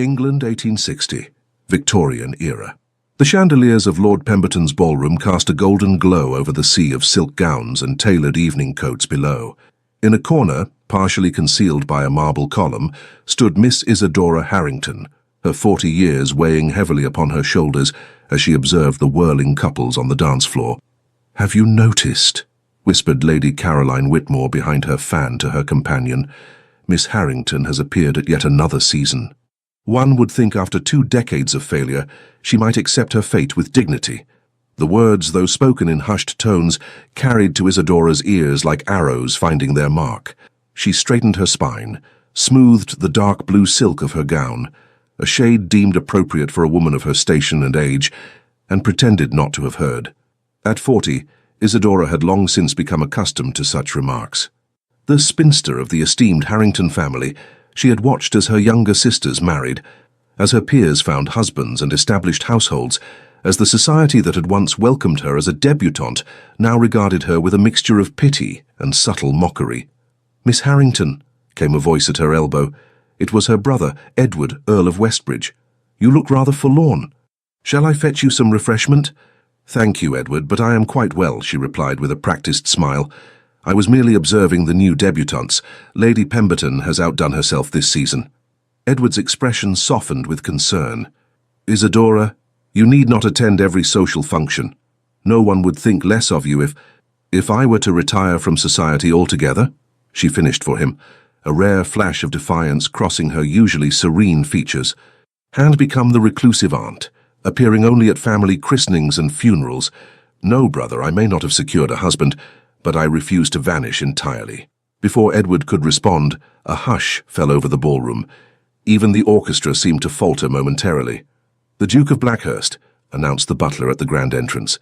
England, 1860, Victorian era. The chandeliers of Lord Pemberton's ballroom cast a golden glow over the sea of silk gowns and tailored evening coats below. In a corner, partially concealed by a marble column, stood Miss Isadora Harrington, her 40 years weighing heavily upon her shoulders as she observed the whirling couples on the dance floor. "Have you noticed?" whispered Lady Caroline Whitmore behind her fan to her companion. "Miss Harrington has appeared at yet another season. One would think after 2 decades of failure, she might accept her fate with dignity." The words, though spoken in hushed tones, carried to Isadora's ears like arrows finding their mark. She straightened her spine, smoothed the dark blue silk of her gown, a shade deemed appropriate for a woman of her station and age, and pretended not to have heard. At 40, Isadora had long since become accustomed to such remarks. The spinster of the esteemed Harrington family, she had watched as her younger sisters married, as her peers found husbands and established households, as the society that had once welcomed her as a debutante now regarded her with a mixture of pity and subtle mockery. "Miss Harrington," came a voice at her elbow. It was her brother, Edward, Earl of Westbridge. "You look rather forlorn. Shall I fetch you some refreshment?" "Thank you, Edward, but I am quite well," she replied with a practiced smile. "I was merely observing the new debutantes. Lady Pemberton has outdone herself this season." Edward's expression softened with concern. "Isadora, you need not attend every social function. No one would think less of you if I were to retire from society altogether," she finished for him, a rare flash of defiance crossing her usually serene features, "and become the reclusive aunt, appearing only at family christenings and funerals. No, brother, I may not have secured a husband, but I refuse to vanish entirely." Before Edward could respond, a hush fell over the ballroom. Even the orchestra seemed to falter momentarily. "The Duke of Blackhurst," announced the butler at the grand entrance.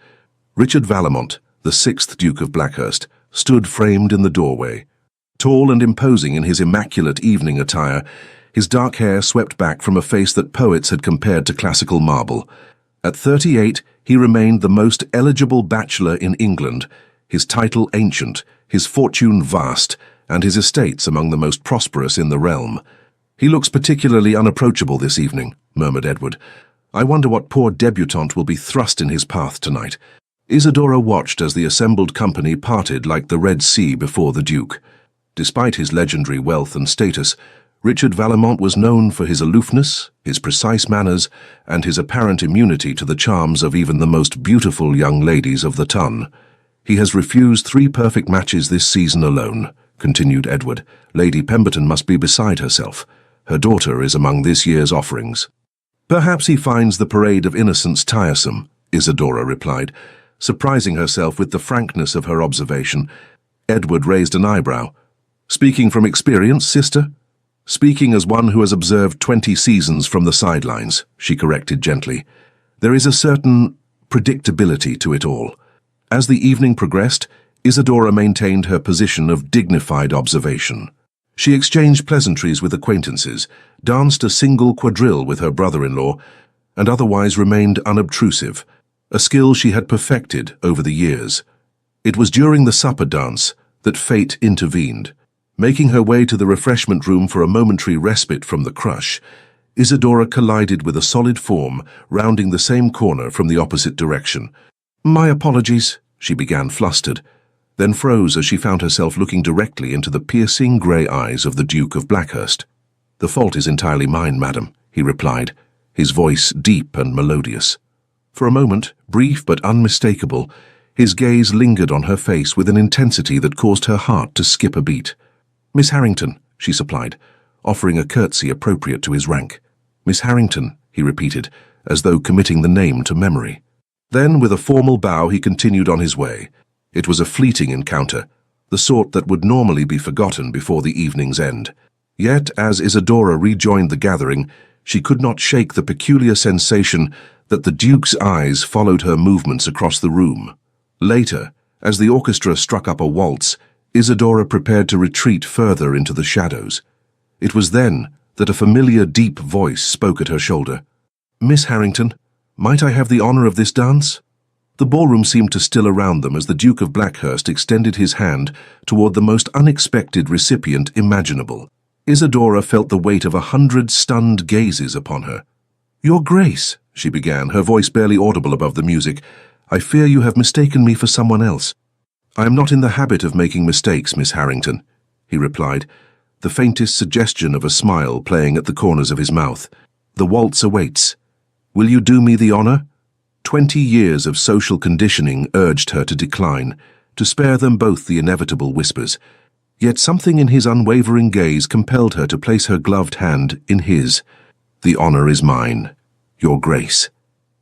Richard Vallemont, the 6th Duke of Blackhurst, stood framed in the doorway. Tall and imposing in his immaculate evening attire, his dark hair swept back from a face that poets had compared to classical marble. At 38, he remained the most eligible bachelor in England, his title ancient, his fortune vast, and his estates among the most prosperous in the realm. "He looks particularly unapproachable this evening," murmured Edward. "I wonder what poor debutante will be thrust in his path tonight." Isadora watched as the assembled company parted like the Red Sea before the Duke. Despite his legendary wealth and status, Richard Vallemont was known for his aloofness, his precise manners, and his apparent immunity to the charms of even the most beautiful young ladies of the ton. "He has refused 3 perfect matches this season alone," continued Edward. "Lady Pemberton must be beside herself. Her daughter is among this year's offerings." "Perhaps he finds the parade of innocence tiresome," Isadora replied, surprising herself with the frankness of her observation. Edward raised an eyebrow. "Speaking from experience, sister?" "Speaking as one who has observed 20 seasons from the sidelines," she corrected gently. "There is a certain predictability to it all." As the evening progressed, Isadora maintained her position of dignified observation. She exchanged pleasantries with acquaintances, danced a single quadrille with her brother-in-law, and otherwise remained unobtrusive, a skill she had perfected over the years. It was during the supper dance that fate intervened. Making her way to the refreshment room for a momentary respite from the crush, Isadora collided with a solid form rounding the same corner from the opposite direction. "My apologies," she began, flustered, then froze as she found herself looking directly into the piercing grey eyes of the Duke of Blackhurst. "The fault is entirely mine, madam," he replied, his voice deep and melodious. For a moment, brief but unmistakable, his gaze lingered on her face with an intensity that caused her heart to skip a beat. "Miss Harrington," she supplied, offering a curtsy appropriate to his rank. "Miss Harrington," he repeated, as though committing the name to memory. Then, with a formal bow, he continued on his way. It was a fleeting encounter, the sort that would normally be forgotten before the evening's end. Yet, as Isadora rejoined the gathering, she could not shake the peculiar sensation that the Duke's eyes followed her movements across the room. Later, as the orchestra struck up a waltz, Isadora prepared to retreat further into the shadows. It was then that a familiar deep voice spoke at her shoulder. "Miss Harrington, might I have the honor of this dance?" The ballroom seemed to still around them as the Duke of Blackhurst extended his hand toward the most unexpected recipient imaginable. Isidora felt the weight of 100 stunned gazes upon her. "Your Grace," she began, her voice barely audible above the music, "I fear you have mistaken me for someone else." "I am not in the habit of making mistakes, Miss Harrington," he replied, the faintest suggestion of a smile playing at the corners of his mouth. "The waltz awaits. Will you do me the honor?" 20 years of social conditioning urged her to decline, to spare them both the inevitable whispers. Yet something in his unwavering gaze compelled her to place her gloved hand in his. "The honor is mine, Your Grace."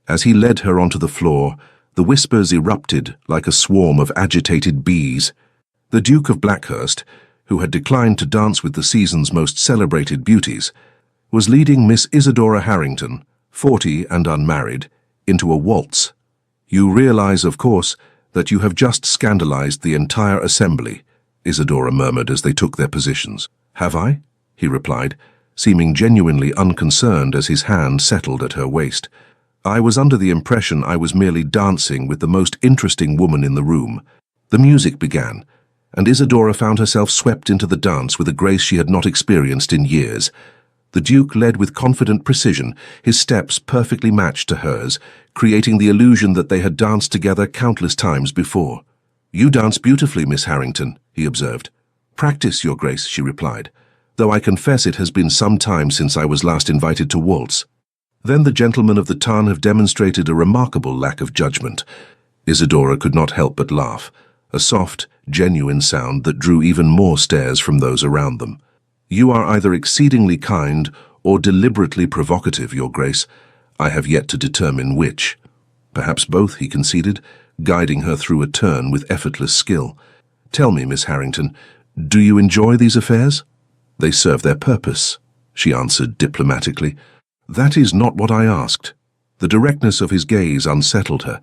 As he led her onto the floor, the whispers erupted like a swarm of agitated bees. The Duke of Blackhurst, who had declined to dance with the season's most celebrated beauties, was leading Miss Isidora Harrington, 40 and unmarried, into a waltz. "You realize, of course, that you have just scandalized the entire assembly," Isidora murmured as they took their positions. "Have I?" he replied, seeming genuinely unconcerned as his hand settled at her waist. "I was under the impression I was merely dancing with the most interesting woman in the room." The music began, and Isidora found herself swept into the dance with a grace she had not experienced in years. The Duke led with confident precision, his steps perfectly matched to hers, creating the illusion that they had danced together countless times before. "You dance beautifully, Miss Harrington," he observed. "Practice, Your Grace," she replied, "though I confess it has been some time since I was last invited to waltz." Then the gentlemen of the Tarn have demonstrated a remarkable lack of judgment. Isidora could not help but laugh, a soft, genuine sound that drew even more stares from those around them. "You are either exceedingly kind or deliberately provocative, Your Grace. I have yet to determine which." "Perhaps both," he conceded, guiding her through a turn with effortless skill. "Tell me, Miss Harrington, do you enjoy these affairs?" "They serve their purpose," she answered diplomatically. "That is not what I asked." The directness of his gaze unsettled her.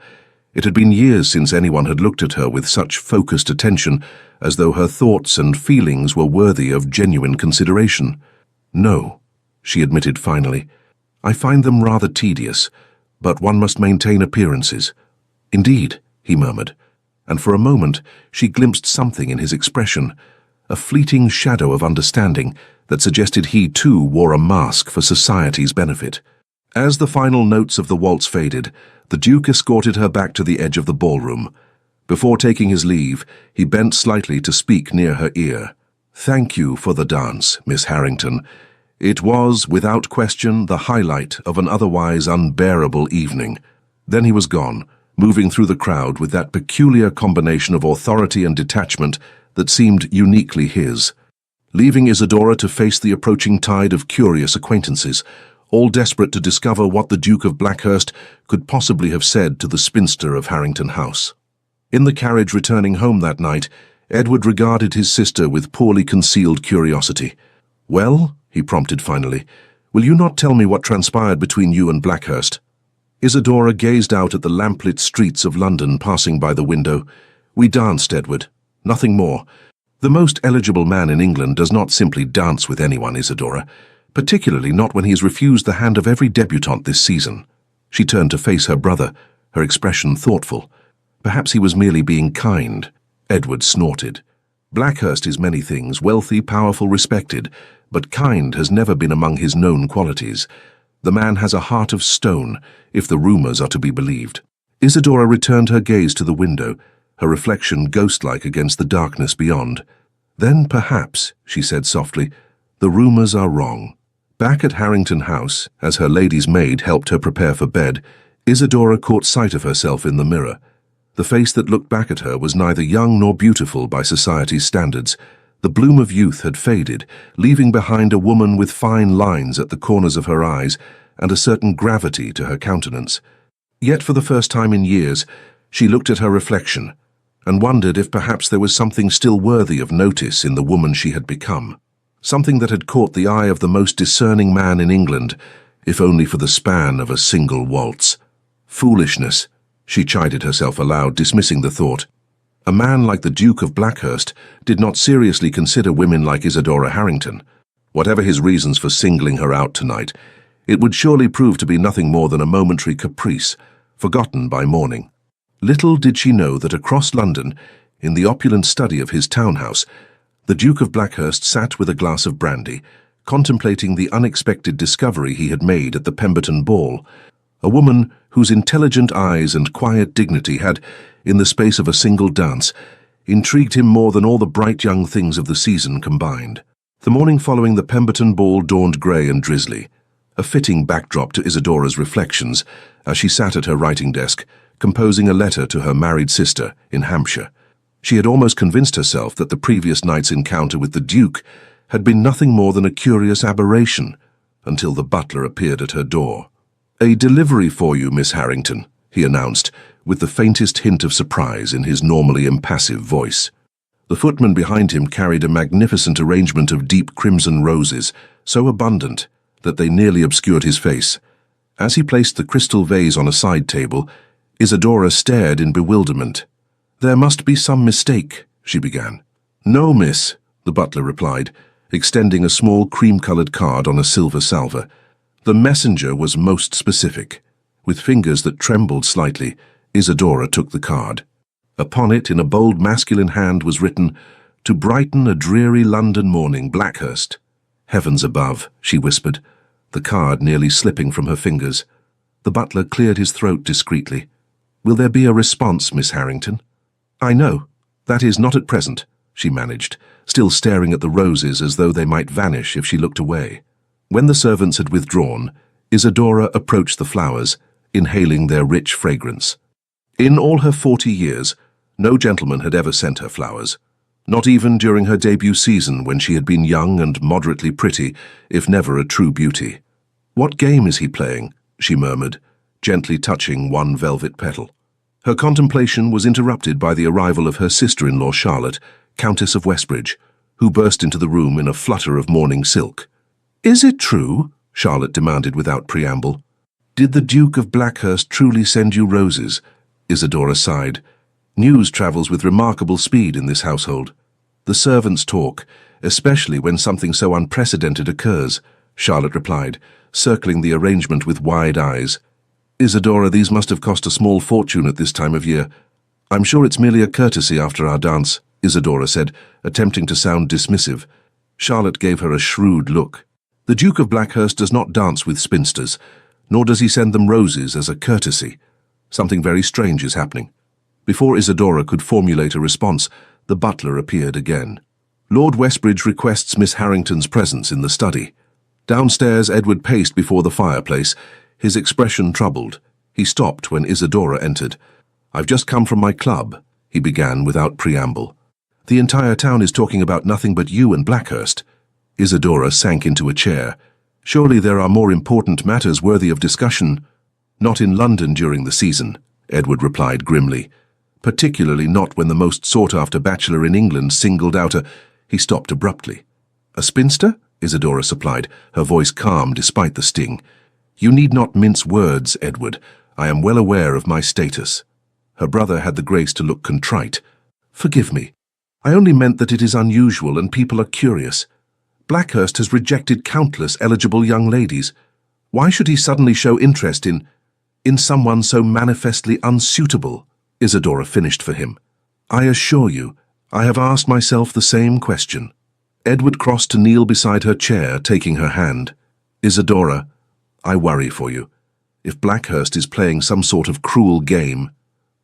It had been years since anyone had looked at her with such focused attention, as though her thoughts and feelings were worthy of genuine consideration. "No," she admitted finally. "I find them rather tedious, but one must maintain appearances." "Indeed," he murmured, and for a moment she glimpsed something in his expression, a fleeting shadow of understanding that suggested he too wore a mask for society's benefit. As the final notes of the waltz faded, the Duke escorted her back to the edge of the ballroom. Before taking his leave, he bent slightly to speak near her ear. "Thank you for the dance, Miss Harrington. It was, without question, the highlight of an otherwise unbearable evening." Then he was gone, moving through the crowd with that peculiar combination of authority and detachment that seemed uniquely his, leaving Isidora to face the approaching tide of curious acquaintances, all desperate to discover what the Duke of Blackhurst could possibly have said to the spinster of Harrington House. In the carriage returning home that night, Edward regarded his sister with poorly concealed curiosity. "Well," he prompted finally, "will you not tell me what transpired between you and Blackhurst?" Isidora gazed out at the lamplit streets of London passing by the window. "We danced, Edward. Nothing more. The most eligible man in England does not simply dance with anyone, Isidora, particularly not when he has refused the hand of every debutante this season." She turned to face her brother, her expression thoughtful. "Perhaps he was merely being kind." Edward snorted. "Blackhurst is many things, wealthy, powerful, respected, but kind has never been among his known qualities. The man has a heart of stone, if the rumors are to be believed." Isidora returned her gaze to the window, her reflection ghost-like against the darkness beyond. "Then perhaps," she said softly, "the rumors are wrong." Back at Harrington House, as her lady's maid helped her prepare for bed, Isidora caught sight of herself in the mirror. The face that looked back at her was neither young nor beautiful by society's standards. The bloom of youth had faded, leaving behind a woman with fine lines at the corners of her eyes and a certain gravity to her countenance. Yet for the first time in years, she looked at her reflection and wondered if perhaps there was something still worthy of notice in the woman she had become. Something that had caught the eye of the most discerning man in England, if only for the span of a single waltz. Foolishness, she chided herself aloud, dismissing the thought. A man like the Duke of Blackhurst did not seriously consider women like Isidora Harrington. Whatever his reasons for singling her out tonight, it would surely prove to be nothing more than a momentary caprice, forgotten by morning. Little did she know that across London, in the opulent study of his townhouse, The Duke of Blackhurst sat with a glass of brandy, contemplating the unexpected discovery he had made at the Pemberton ball, a woman whose intelligent eyes and quiet dignity had, in the space of a single dance, intrigued him more than all the bright young things of the season combined. The morning following the Pemberton ball dawned grey and drizzly, a fitting backdrop to Isadora's reflections as she sat at her writing desk, composing a letter to her married sister in Hampshire. She had almost convinced herself that the previous night's encounter with the Duke had been nothing more than a curious aberration, until the butler appeared at her door. "A delivery for you, Miss Harrington," he announced, with the faintest hint of surprise in his normally impassive voice. The footman behind him carried a magnificent arrangement of deep crimson roses, so abundant that they nearly obscured his face. As he placed the crystal vase on a side table, Isadora stared in bewilderment. "There must be some mistake," she began. "No, miss," the butler replied, extending a small cream-colored card on a silver salver. The messenger was most specific. With fingers that trembled slightly, Isadora took the card. Upon it, in a bold masculine hand, was written, "To brighten a dreary London morning, Blackhurst." "Heavens above," she whispered, the card nearly slipping from her fingers. The butler cleared his throat discreetly. "Will there be a response, Miss Harrington?" "I know. That is, not at present," she managed, still staring at the roses as though they might vanish if she looked away. When the servants had withdrawn, Isadora approached the flowers, inhaling their rich fragrance. In all her 40 years, no gentleman had ever sent her flowers, not even during her debut season when she had been young and moderately pretty, if never a true beauty. "What game is he playing?" she murmured, gently touching one velvet petal. Her contemplation was interrupted by the arrival of her sister-in-law Charlotte, Countess of Westbridge, who burst into the room in a flutter of morning silk. "Is it true?" Charlotte demanded without preamble. "Did the Duke of Blackhurst truly send you roses?" Isadora sighed. "News travels with remarkable speed in this household. The servants talk, especially when something so unprecedented occurs," Charlotte replied, circling the arrangement with wide eyes. "Isadora, these must have cost a small fortune at this time of year." "I'm sure it's merely a courtesy after our dance," Isadora said, attempting to sound dismissive. Charlotte gave her a shrewd look. "The Duke of Blackhurst does not dance with spinsters, nor does he send them roses as a courtesy. Something very strange is happening." Before Isadora could formulate a response, the butler appeared again. "Lord Westbridge requests Miss Harrington's presence in the study." Downstairs, Edward paced before the fireplace, his expression troubled. He stopped when Isadora entered. "I've just come from my club," he began without preamble. "The entire town is talking about nothing but you and Blackhurst." Isadora sank into a chair. "Surely there are more important matters worthy of discussion." "Not in London during the season," Edward replied grimly. "Particularly not when the most sought-after bachelor in England singled out a—" He stopped abruptly. "A spinster?" Isadora supplied, her voice calm despite the sting. "You need not mince words, Edward. I am well aware of my status." Her brother had the grace to look contrite. "Forgive me. I only meant that it is unusual and people are curious. Blackhurst has rejected countless eligible young ladies. Why should he suddenly show interest in someone so manifestly unsuitable?" Isadora finished for him. "I assure you, I have asked myself the same question." Edward crossed to kneel beside her chair, taking her hand. "Isadora, I worry for you. If Blackhurst is playing some sort of cruel game,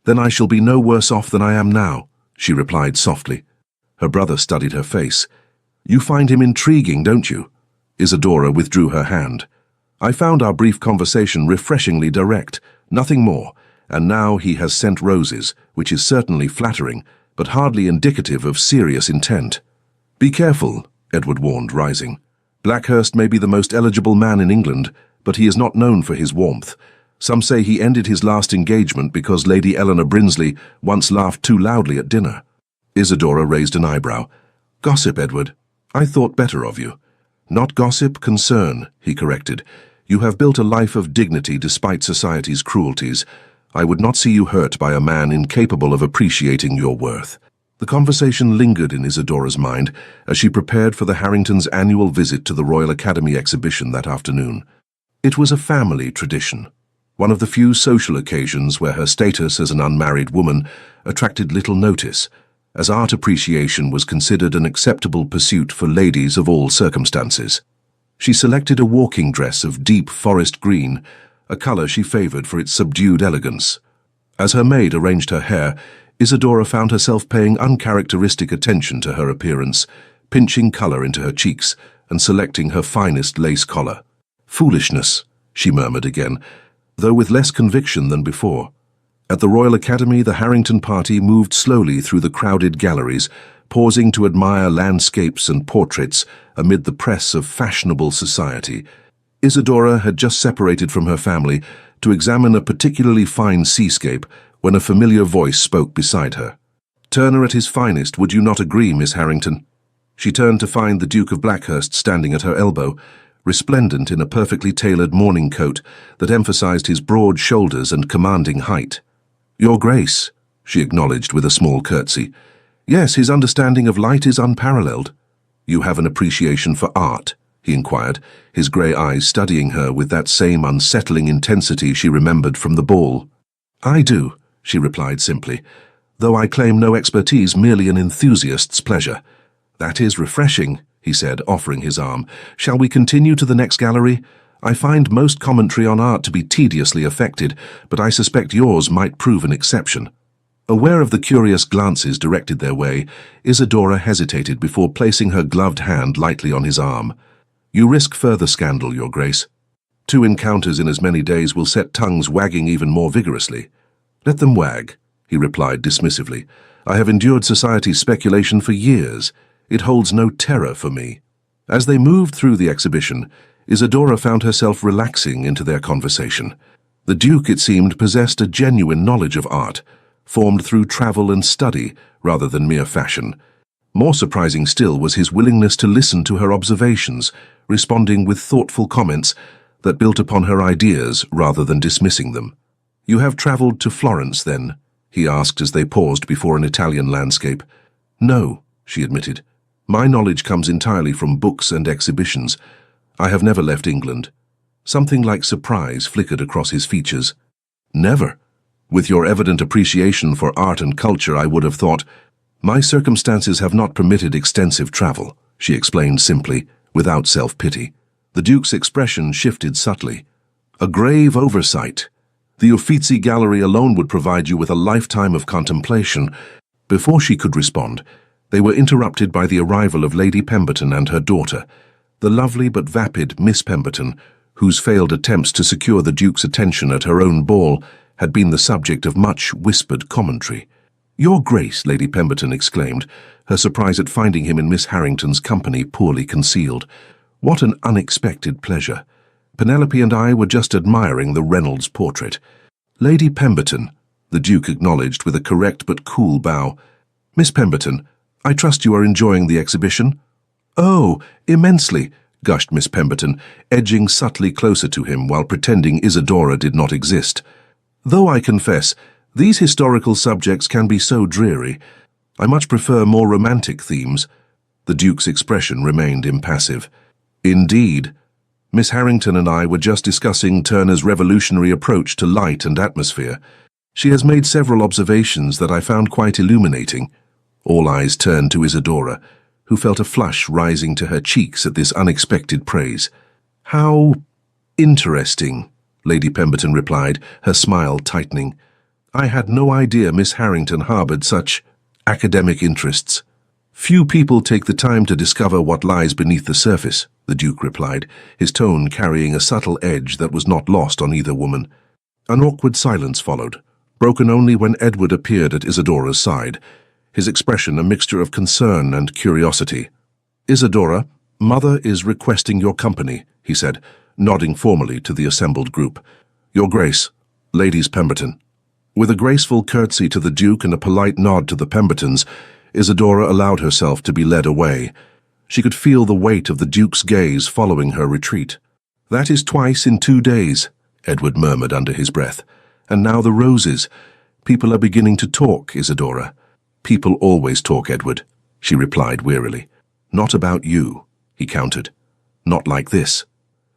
then I shall be no worse off than I am now," she replied softly. Her brother studied her face. "You find him intriguing, don't you?" Isadora withdrew her hand. "I found our brief conversation refreshingly direct, nothing more, and now he has sent roses, which is certainly flattering, but hardly indicative of serious intent." "Be careful," Edward warned, rising. "Blackhurst may be the most eligible man in England, but he is not known for his warmth. Some say he ended his last engagement because Lady Eleanor Brinsley once laughed too loudly at dinner." Isadora raised an eyebrow. "Gossip, Edward. I thought better of you." "Not gossip, concern," he corrected. "You have built a life of dignity despite society's cruelties. I would not see you hurt by a man incapable of appreciating your worth." The conversation lingered in Isadora's mind as she prepared for the Harringtons' annual visit to the Royal Academy exhibition that afternoon. It was a family tradition, one of the few social occasions where her status as an unmarried woman attracted little notice, as art appreciation was considered an acceptable pursuit for ladies of all circumstances. She selected a walking dress of deep forest green, a colour she favoured for its subdued elegance. As her maid arranged her hair, Isadora found herself paying uncharacteristic attention to her appearance, pinching colour into her cheeks and selecting her finest lace collar. "Foolishness," she murmured again, though with less conviction than before. At the Royal Academy, the Harrington party moved slowly through the crowded galleries, pausing to admire landscapes and portraits amid the press of fashionable society. Isadora had just separated from her family to examine a particularly fine seascape when a familiar voice spoke beside her. "Turner at his finest, would you not agree, Miss Harrington?" She turned to find the Duke of Blackhurst standing at her elbow, resplendent in a perfectly tailored morning coat that emphasized his broad shoulders and commanding height. "Your Grace," she acknowledged with a small curtsy. "Yes, his understanding of light is unparalleled." "You have an appreciation for art?" he inquired, his grey eyes studying her with that same unsettling intensity she remembered from the ball. "I do," she replied simply, "though I claim no expertise, merely an enthusiast's pleasure." "That is refreshing," he said, offering his arm. "Shall we continue to the next gallery? I find most commentary on art to be tediously affected, but I suspect yours might prove an exception." Aware of the curious glances directed their way, Isadora hesitated before placing her gloved hand lightly on his arm. "You risk further scandal, Your Grace. 2 encounters in as many days will set tongues wagging even more vigorously." "Let them wag," he replied dismissively. "I have endured society's speculation for years. It holds no terror for me." As they moved through the exhibition, Isadora found herself relaxing into their conversation. The Duke, it seemed, possessed a genuine knowledge of art, formed through travel and study rather than mere fashion. More surprising still was his willingness to listen to her observations, responding with thoughtful comments that built upon her ideas rather than dismissing them. "You have travelled to Florence, then?" he asked as they paused before an Italian landscape. "No," she admitted. "My knowledge comes entirely from books and exhibitions. I have never left England." Something like surprise flickered across his features. "Never? With your evident appreciation for art and culture, I would have thought—" "My circumstances have not permitted extensive travel," she explained simply, without self-pity. The Duke's expression shifted subtly. "A grave oversight. The Uffizi Gallery alone would provide you with a lifetime of contemplation." Before she could respond, they were interrupted by the arrival of Lady Pemberton and her daughter, the lovely but vapid Miss Pemberton, whose failed attempts to secure the Duke's attention at her own ball had been the subject of much whispered commentary. "Your Grace," Lady Pemberton exclaimed, her surprise at finding him in Miss Harrington's company poorly concealed. "What an unexpected pleasure. Penelope and I were just admiring the Reynolds portrait." "Lady Pemberton," the Duke acknowledged with a correct but cool bow. "Miss Pemberton, I trust you are enjoying the exhibition?" "Oh, immensely," gushed Miss Pemberton, edging subtly closer to him while pretending Isadora did not exist. "Though I confess, these historical subjects can be so dreary. I much prefer more romantic themes." The Duke's expression remained impassive. "Indeed. Miss Harrington and I were just discussing Turner's revolutionary approach to light and atmosphere. She has made several observations that I found quite illuminating." All eyes turned to Isadora, who felt a flush rising to her cheeks at this unexpected praise. "How interesting," Lady Pemberton replied, her smile tightening. "I had no idea Miss Harrington harbored such academic interests." "Few people take the time to discover what lies beneath the surface," the Duke replied, his tone carrying a subtle edge that was not lost on either woman. An awkward silence followed, broken only when Edward appeared at Isadora's side, his expression a mixture of concern and curiosity. "Isadora, Mother is requesting your company," he said, nodding formally to the assembled group. "Your Grace, Ladies Pemberton." With a graceful curtsy to the Duke and a polite nod to the Pembertons, Isadora allowed herself to be led away. She could feel the weight of the Duke's gaze following her retreat. "That is twice in 2 days," Edward murmured under his breath. "And now the roses. People are beginning to talk, Isadora." "People always talk, Edward," she replied wearily. "Not about you," he countered. "Not like this."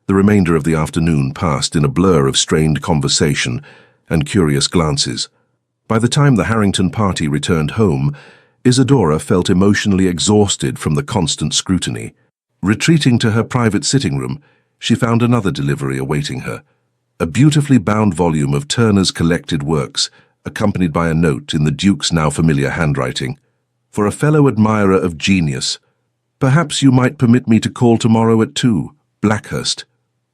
The remainder of the afternoon passed in a blur of strained conversation and curious glances. By the time the Harrington party returned home, Isadora felt emotionally exhausted from the constant scrutiny. Retreating to her private sitting room, she found another delivery awaiting her. A beautifully bound volume of Turner's collected works, accompanied by a note in the Duke's now familiar handwriting. For a fellow admirer of genius, perhaps you might permit me to call tomorrow at 2, Blackhurst.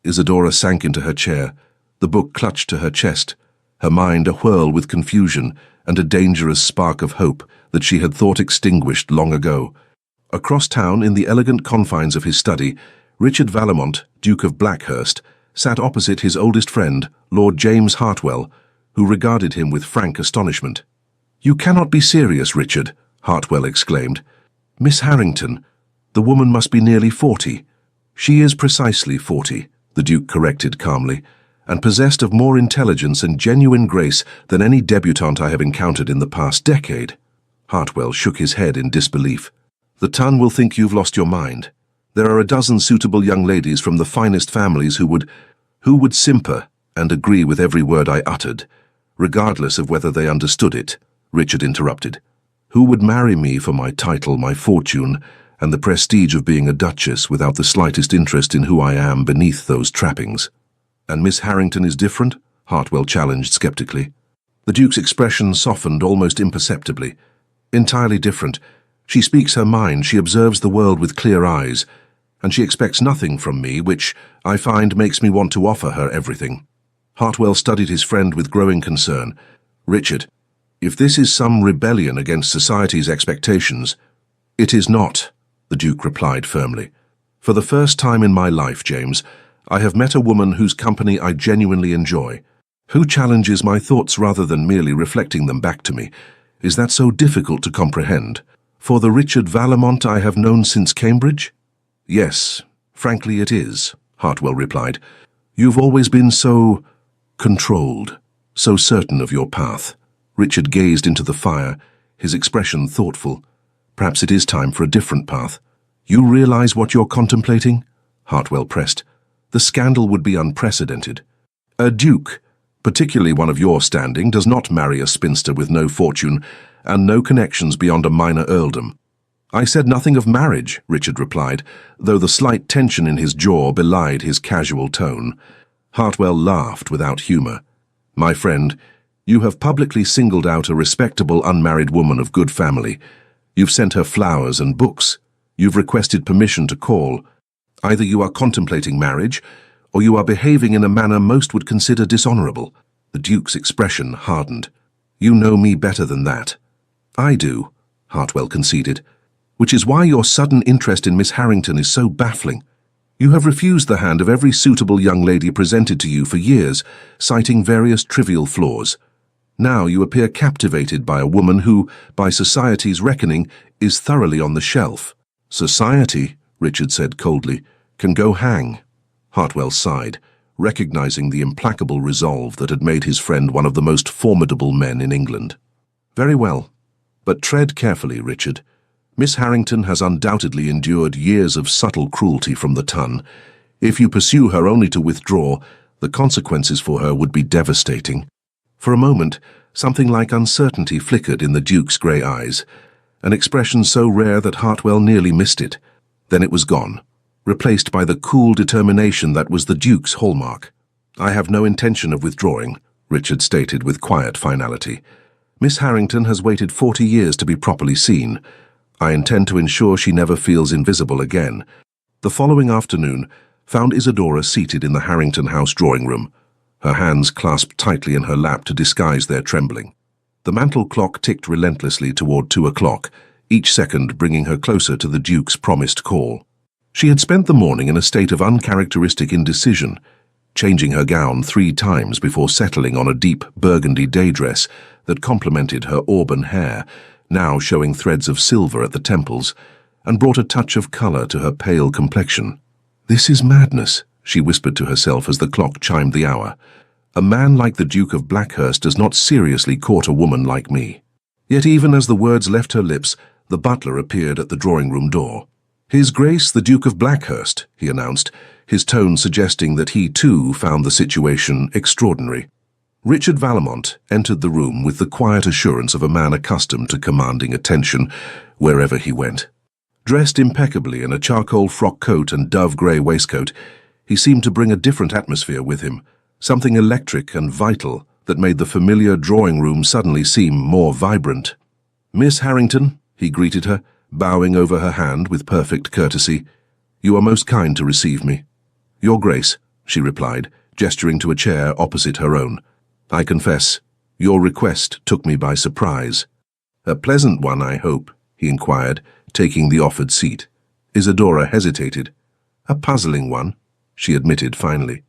Isadora sank into her chair, the book clutched to her chest, her mind a-whirl with confusion and a dangerous spark of hope that she had thought extinguished long ago. Across town, in the elegant confines of his study, Richard Vallemont, Duke of Blackhurst, sat opposite his oldest friend, Lord James Hartwell, who regarded him with frank astonishment. "You cannot be serious, Richard," Hartwell exclaimed. "Miss Harrington, the woman must be nearly 40. "She is precisely 40, the Duke corrected calmly, "and possessed of more intelligence and genuine grace than any debutante I have encountered in the past decade." Hartwell shook his head in disbelief. "The ton will think you've lost your mind. There are a dozen suitable young ladies from the finest families who would simper and agree with every word I uttered, regardless of whether they understood it," Richard interrupted. "Who would marry me for my title, my fortune, and the prestige of being a duchess without the slightest interest in who I am beneath those trappings?" "And Miss Harrington is different?" Hartwell challenged skeptically. The Duke's expression softened almost imperceptibly. "Entirely different. She speaks her mind, she observes the world with clear eyes, and she expects nothing from me, which, I find, makes me want to offer her everything." Hartwell studied his friend with growing concern. "Richard, if this is some rebellion against society's expectations—" "It is not," the Duke replied firmly. "For the first time in my life, James, I have met a woman whose company I genuinely enjoy, who challenges my thoughts rather than merely reflecting them back to me. Is that so difficult to comprehend? For the Richard Vallemont I have known since Cambridge?" "Yes, frankly it is," Hartwell replied. "You've always been so controlled, so certain of your path." Richard gazed into the fire, his expression thoughtful. "Perhaps it is time for a different path." "You realize what you're contemplating?" Hartwell pressed. "The scandal would be unprecedented. A duke, particularly one of your standing, does not marry a spinster with no fortune and no connections beyond a minor earldom." "I said nothing of marriage," Richard replied, though the slight tension in his jaw belied his casual tone. Hartwell laughed without humor. "My friend, you have publicly singled out a respectable unmarried woman of good family. You've sent her flowers and books. You've requested permission to call. Either you are contemplating marriage, or you are behaving in a manner most would consider dishonorable." The Duke's expression hardened. "You know me better than that." "I do," Hartwell conceded. "Which is why your sudden interest in Miss Harrington is so baffling. You have refused the hand of every suitable young lady presented to you for years, citing various trivial flaws. Now you appear captivated by a woman who, by society's reckoning, is thoroughly on the shelf." "Society," Richard said coldly, "can go hang." Hartwell sighed, recognizing the implacable resolve that had made his friend one of the most formidable men in England. "Very well. But tread carefully, Richard. Miss Harrington has undoubtedly endured years of subtle cruelty from the ton. If you pursue her only to withdraw, the consequences for her would be devastating." For a moment, something like uncertainty flickered in the Duke's grey eyes, an expression so rare that Hartwell nearly missed it. Then it was gone, replaced by the cool determination that was the Duke's hallmark. "I have no intention of withdrawing," Richard stated with quiet finality. "Miss Harrington has waited 40 years to be properly seen. I intend to ensure she never feels invisible again." The following afternoon found Isadora seated in the Harrington House drawing-room, her hands clasped tightly in her lap to disguise their trembling. The mantel clock ticked relentlessly toward 2 o'clock, each second bringing her closer to the Duke's promised call. She had spent the morning in a state of uncharacteristic indecision, changing her gown 3 times before settling on a deep burgundy day dress that complemented her auburn hair, now showing threads of silver at the temples, and brought a touch of color to her pale complexion. "This is madness," she whispered to herself as the clock chimed the hour. "A man like the Duke of Blackhurst does not seriously court a woman like me." Yet even as the words left her lips, the butler appeared at the drawing-room door. "His Grace the Duke of Blackhurst," he announced, his tone suggesting that he too found the situation extraordinary. Richard Vallemont entered the room with the quiet assurance of a man accustomed to commanding attention wherever he went. Dressed impeccably in a charcoal frock coat and dove-grey waistcoat, he seemed to bring a different atmosphere with him, something electric and vital that made the familiar drawing room suddenly seem more vibrant. "Miss Harrington," he greeted her, bowing over her hand with perfect courtesy. "You are most kind to receive me." "Your Grace," she replied, gesturing to a chair opposite her own. "I confess, your request took me by surprise." "A pleasant one, I hope?" he inquired, taking the offered seat. Isadora hesitated. "A puzzling one," she admitted finally.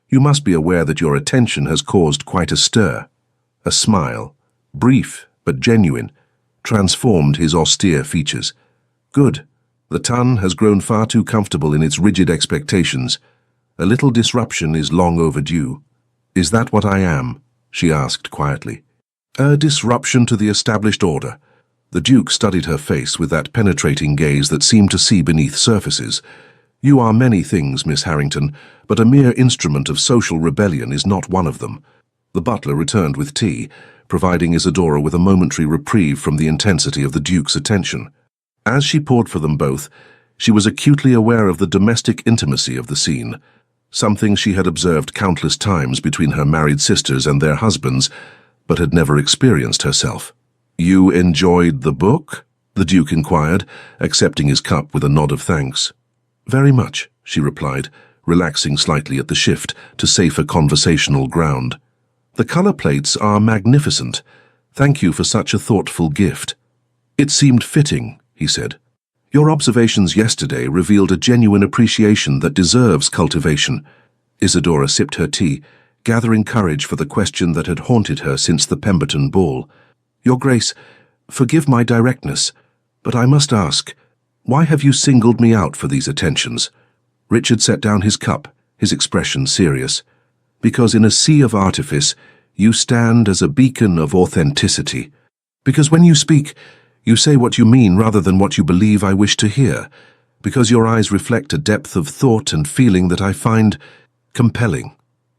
"You must be aware that your attention has caused quite a stir." A smile, brief but genuine, transformed his austere features. "Good. The ton has grown far too comfortable in its rigid expectations. A little disruption is long overdue." "Is that what I am?" she asked quietly. "A disruption to the established order." The Duke studied her face with that penetrating gaze that seemed to see beneath surfaces. "You are many things, Miss Harrington, but a mere instrument of social rebellion is not one of them." The butler returned with tea, providing Isadora with a momentary reprieve from the intensity of the Duke's attention. As she poured for them both, she was acutely aware of the domestic intimacy of the scene, something she had observed countless times between her married sisters and their husbands, but had never experienced herself. "You enjoyed the book?" the Duke inquired, accepting his cup with a nod of thanks. "Very much," she replied, relaxing slightly at the shift to safer conversational ground. "The color plates are magnificent. Thank you for such a thoughtful gift." "It seemed fitting," he said. "Your observations yesterday revealed a genuine appreciation that deserves cultivation." Isadora sipped her tea, gathering courage for the question that had haunted her since the Pemberton ball. "Your Grace, forgive my directness, but I must ask, why have you singled me out for these attentions?" Richard set down his cup, his expression serious. "Because in a sea of artifice, you stand as a beacon of authenticity. Because when you speak, you say what you mean rather than what you believe I wish to hear. Because your eyes reflect a depth of thought and feeling that I find compelling."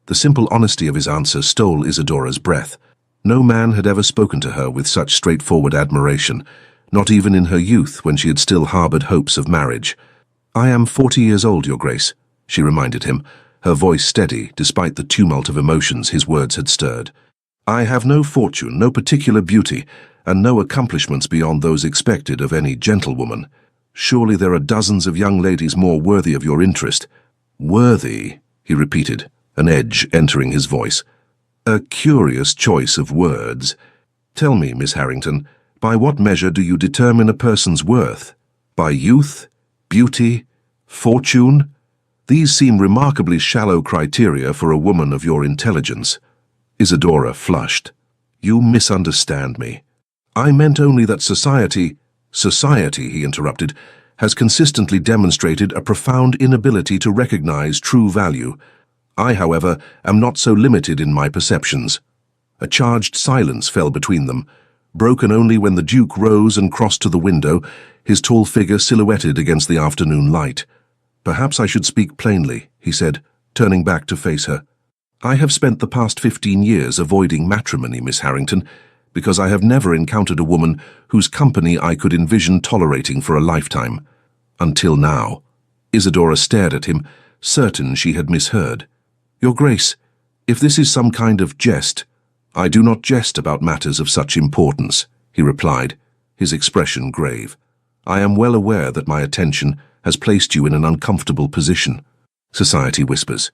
The simple honesty of his answer stole Isadora's breath. No man had ever spoken to her with such straightforward admiration, not even in her youth when she had still harbored hopes of marriage. "I am 40 years old, Your Grace," she reminded him, her voice steady despite the tumult of emotions his words had stirred. "I have no fortune, no particular beauty, and no accomplishments beyond those expected of any gentlewoman. Surely there are dozens of young ladies more worthy of your interest." "Worthy," he repeated, an edge entering his voice. "A curious choice of words. Tell me, Miss Harrington, by what measure do you determine a person's worth? By youth, beauty, fortune? These seem remarkably shallow criteria for a woman of your intelligence." Isadora flushed. "You misunderstand me. I meant only that society," he interrupted, "has consistently demonstrated a profound inability to recognize true value. I, however, am not so limited in my perceptions." A charged silence fell between them, broken only when the Duke rose and crossed to the window, his tall figure silhouetted against the afternoon light. "Perhaps I should speak plainly," he said, turning back to face her. "I have spent the past 15 years avoiding matrimony, Miss Harrington, because I have never encountered a woman whose company I could envision tolerating for a lifetime. Until now." Isadora stared at him, certain she had misheard. "Your Grace, if this is some kind of jest—" "I do not jest about matters of such importance," he replied, his expression grave. "I am well aware that my attention has placed you in an uncomfortable position. Society whispers.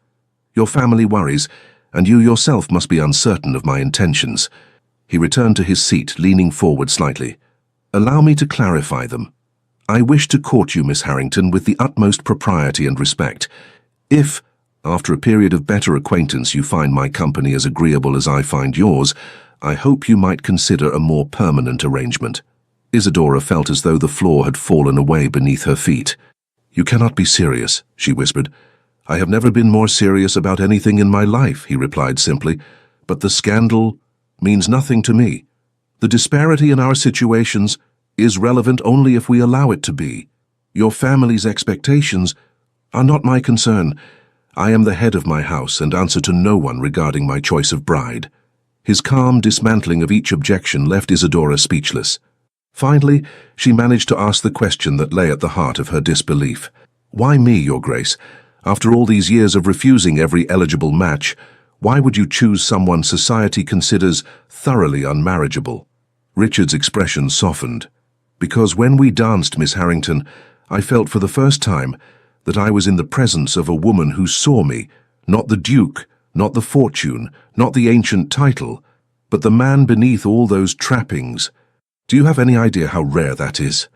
Your family worries, and you yourself must be uncertain of my intentions." He returned to his seat, leaning forward slightly. "Allow me to clarify them. I wish to court you, Miss Harrington, with the utmost propriety and respect. If, after a period of better acquaintance, you find my company as agreeable as I find yours, I hope you might consider a more permanent arrangement." Isadora felt as though the floor had fallen away beneath her feet. "You cannot be serious," she whispered. "I have never been more serious about anything in my life," he replied simply. "But the scandal means nothing to me. The disparity in our situations is relevant only if we allow it to be. Your family's expectations are not my concern. I am the head of my house and answer to no one regarding my choice of bride." His calm dismantling of each objection left Isidora speechless. Finally, she managed to ask the question that lay at the heart of her disbelief. "Why me, Your Grace? After all these years of refusing every eligible match, why would you choose someone society considers thoroughly unmarriageable?" Richard's expression softened. "Because when we danced, Miss Harrington, I felt for the first time that I was in the presence of a woman who saw me, not the Duke, not the fortune, not the ancient title, but the man beneath all those trappings. Do you have any idea how rare that is?"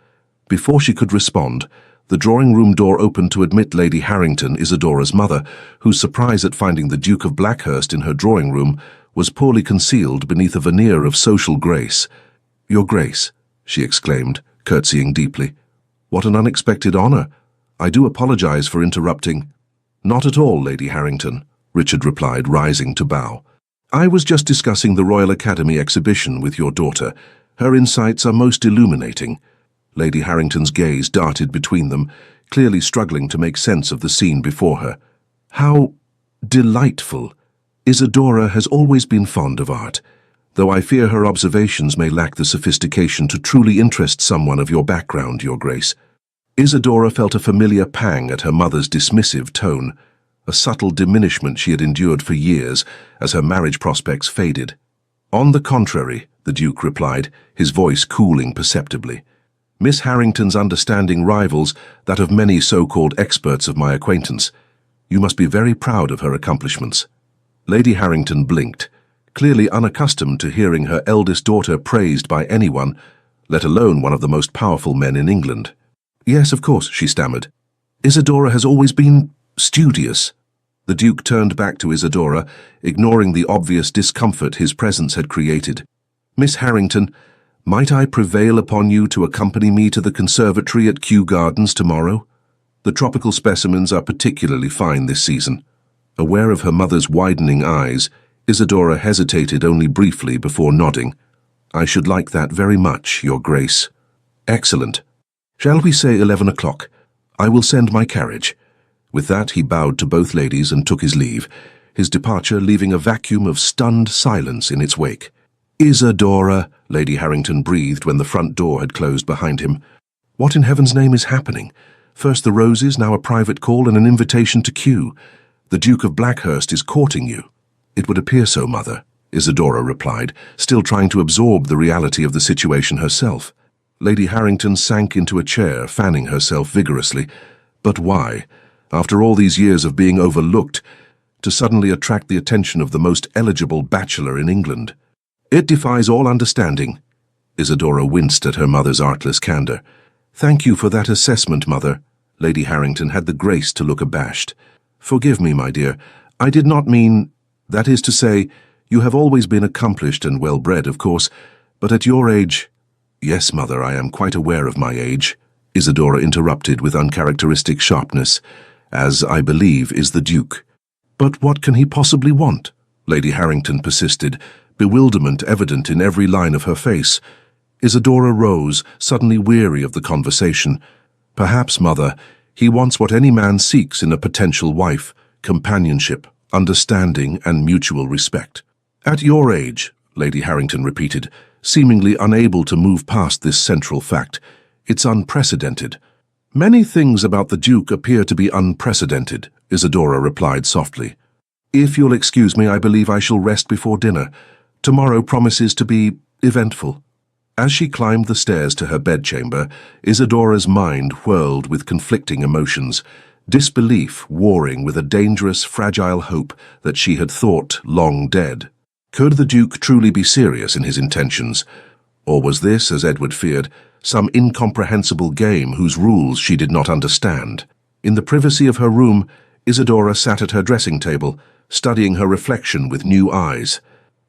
Before she could respond, the drawing-room door opened to admit Lady Harrington, Isidora's mother, whose surprise at finding the Duke of Blackhurst in her drawing-room was poorly concealed beneath a veneer of social grace. "Your Grace," she exclaimed, curtsying deeply. "What an unexpected honor. I do apologize for interrupting." "Not at all, Lady Harrington," Richard replied, rising to bow. "I was just discussing the Royal Academy exhibition with your daughter. Her insights are most illuminating." Lady Harrington's gaze darted between them, clearly struggling to make sense of the scene before her. "How delightful! Isidora has always been fond of art, though I fear her observations may lack the sophistication to truly interest someone of your background, Your Grace." Isidora felt a familiar pang at her mother's dismissive tone, a subtle diminishment she had endured for years as her marriage prospects faded. "On the contrary," the Duke replied, his voice cooling perceptibly. "Miss Harrington's understanding rivals that of many so-called experts of my acquaintance. You must be very proud of her accomplishments." Lady Harrington blinked, clearly unaccustomed to hearing her eldest daughter praised by anyone, let alone one of the most powerful men in England. "Yes, of course," she stammered. "Isidora has always been studious." The Duke turned back to Isidora, ignoring the obvious discomfort his presence had created. "Miss Harrington, might I prevail upon you to accompany me to the conservatory at Kew Gardens tomorrow? The tropical specimens are particularly fine this season." Aware of her mother's widening eyes, Isidora hesitated only briefly before nodding. "I should like that very much, Your Grace." "Excellent. Shall we say 11 o'clock? I will send my carriage." With that, he bowed to both ladies and took his leave, his departure leaving a vacuum of stunned silence in its wake. "Isidora," Lady Harrington breathed when the front door had closed behind him. "What in heaven's name is happening? First the roses, now a private call and an invitation to Kew. The Duke of Blackhurst is courting you." "It would appear so, Mother," Isidora replied, still trying to absorb the reality of the situation herself. Lady Harrington sank into a chair, fanning herself vigorously. But why, after all these years of being overlooked, to suddenly attract the attention of the most eligible bachelor in England? "It defies all understanding." Isidora winced at her mother's artless candor. "Thank you for that assessment, Mother." Lady Harrington had the grace to look abashed. "Forgive me, my dear. I did not mean... That is to say, you have always been accomplished and well-bred, of course, but at your age—" "Yes, Mother, I am quite aware of my age," Isidora interrupted with uncharacteristic sharpness, "as, I believe, is the Duke." "But what can he possibly want?" Lady Harrington persisted, bewilderment evident in every line of her face. Isidora rose, suddenly weary of the conversation. "Perhaps, Mother, he wants what any man seeks in a potential wife: companionship, understanding, and mutual respect." "At your age," Lady Harrington repeated, seemingly unable to move past this central fact. "It's unprecedented." "Many things about the Duke appear to be unprecedented," Isidora replied softly. "If you'll excuse me, I believe I shall rest before dinner. Tomorrow promises to be eventful." As she climbed the stairs to her bedchamber, Isidora's mind whirled with conflicting emotions, disbelief warring with a dangerous, fragile hope that she had thought long dead. Could the Duke truly be serious in his intentions? Or was this, as Edward feared, some incomprehensible game whose rules she did not understand? In the privacy of her room, Isidora sat at her dressing table, studying her reflection with new eyes.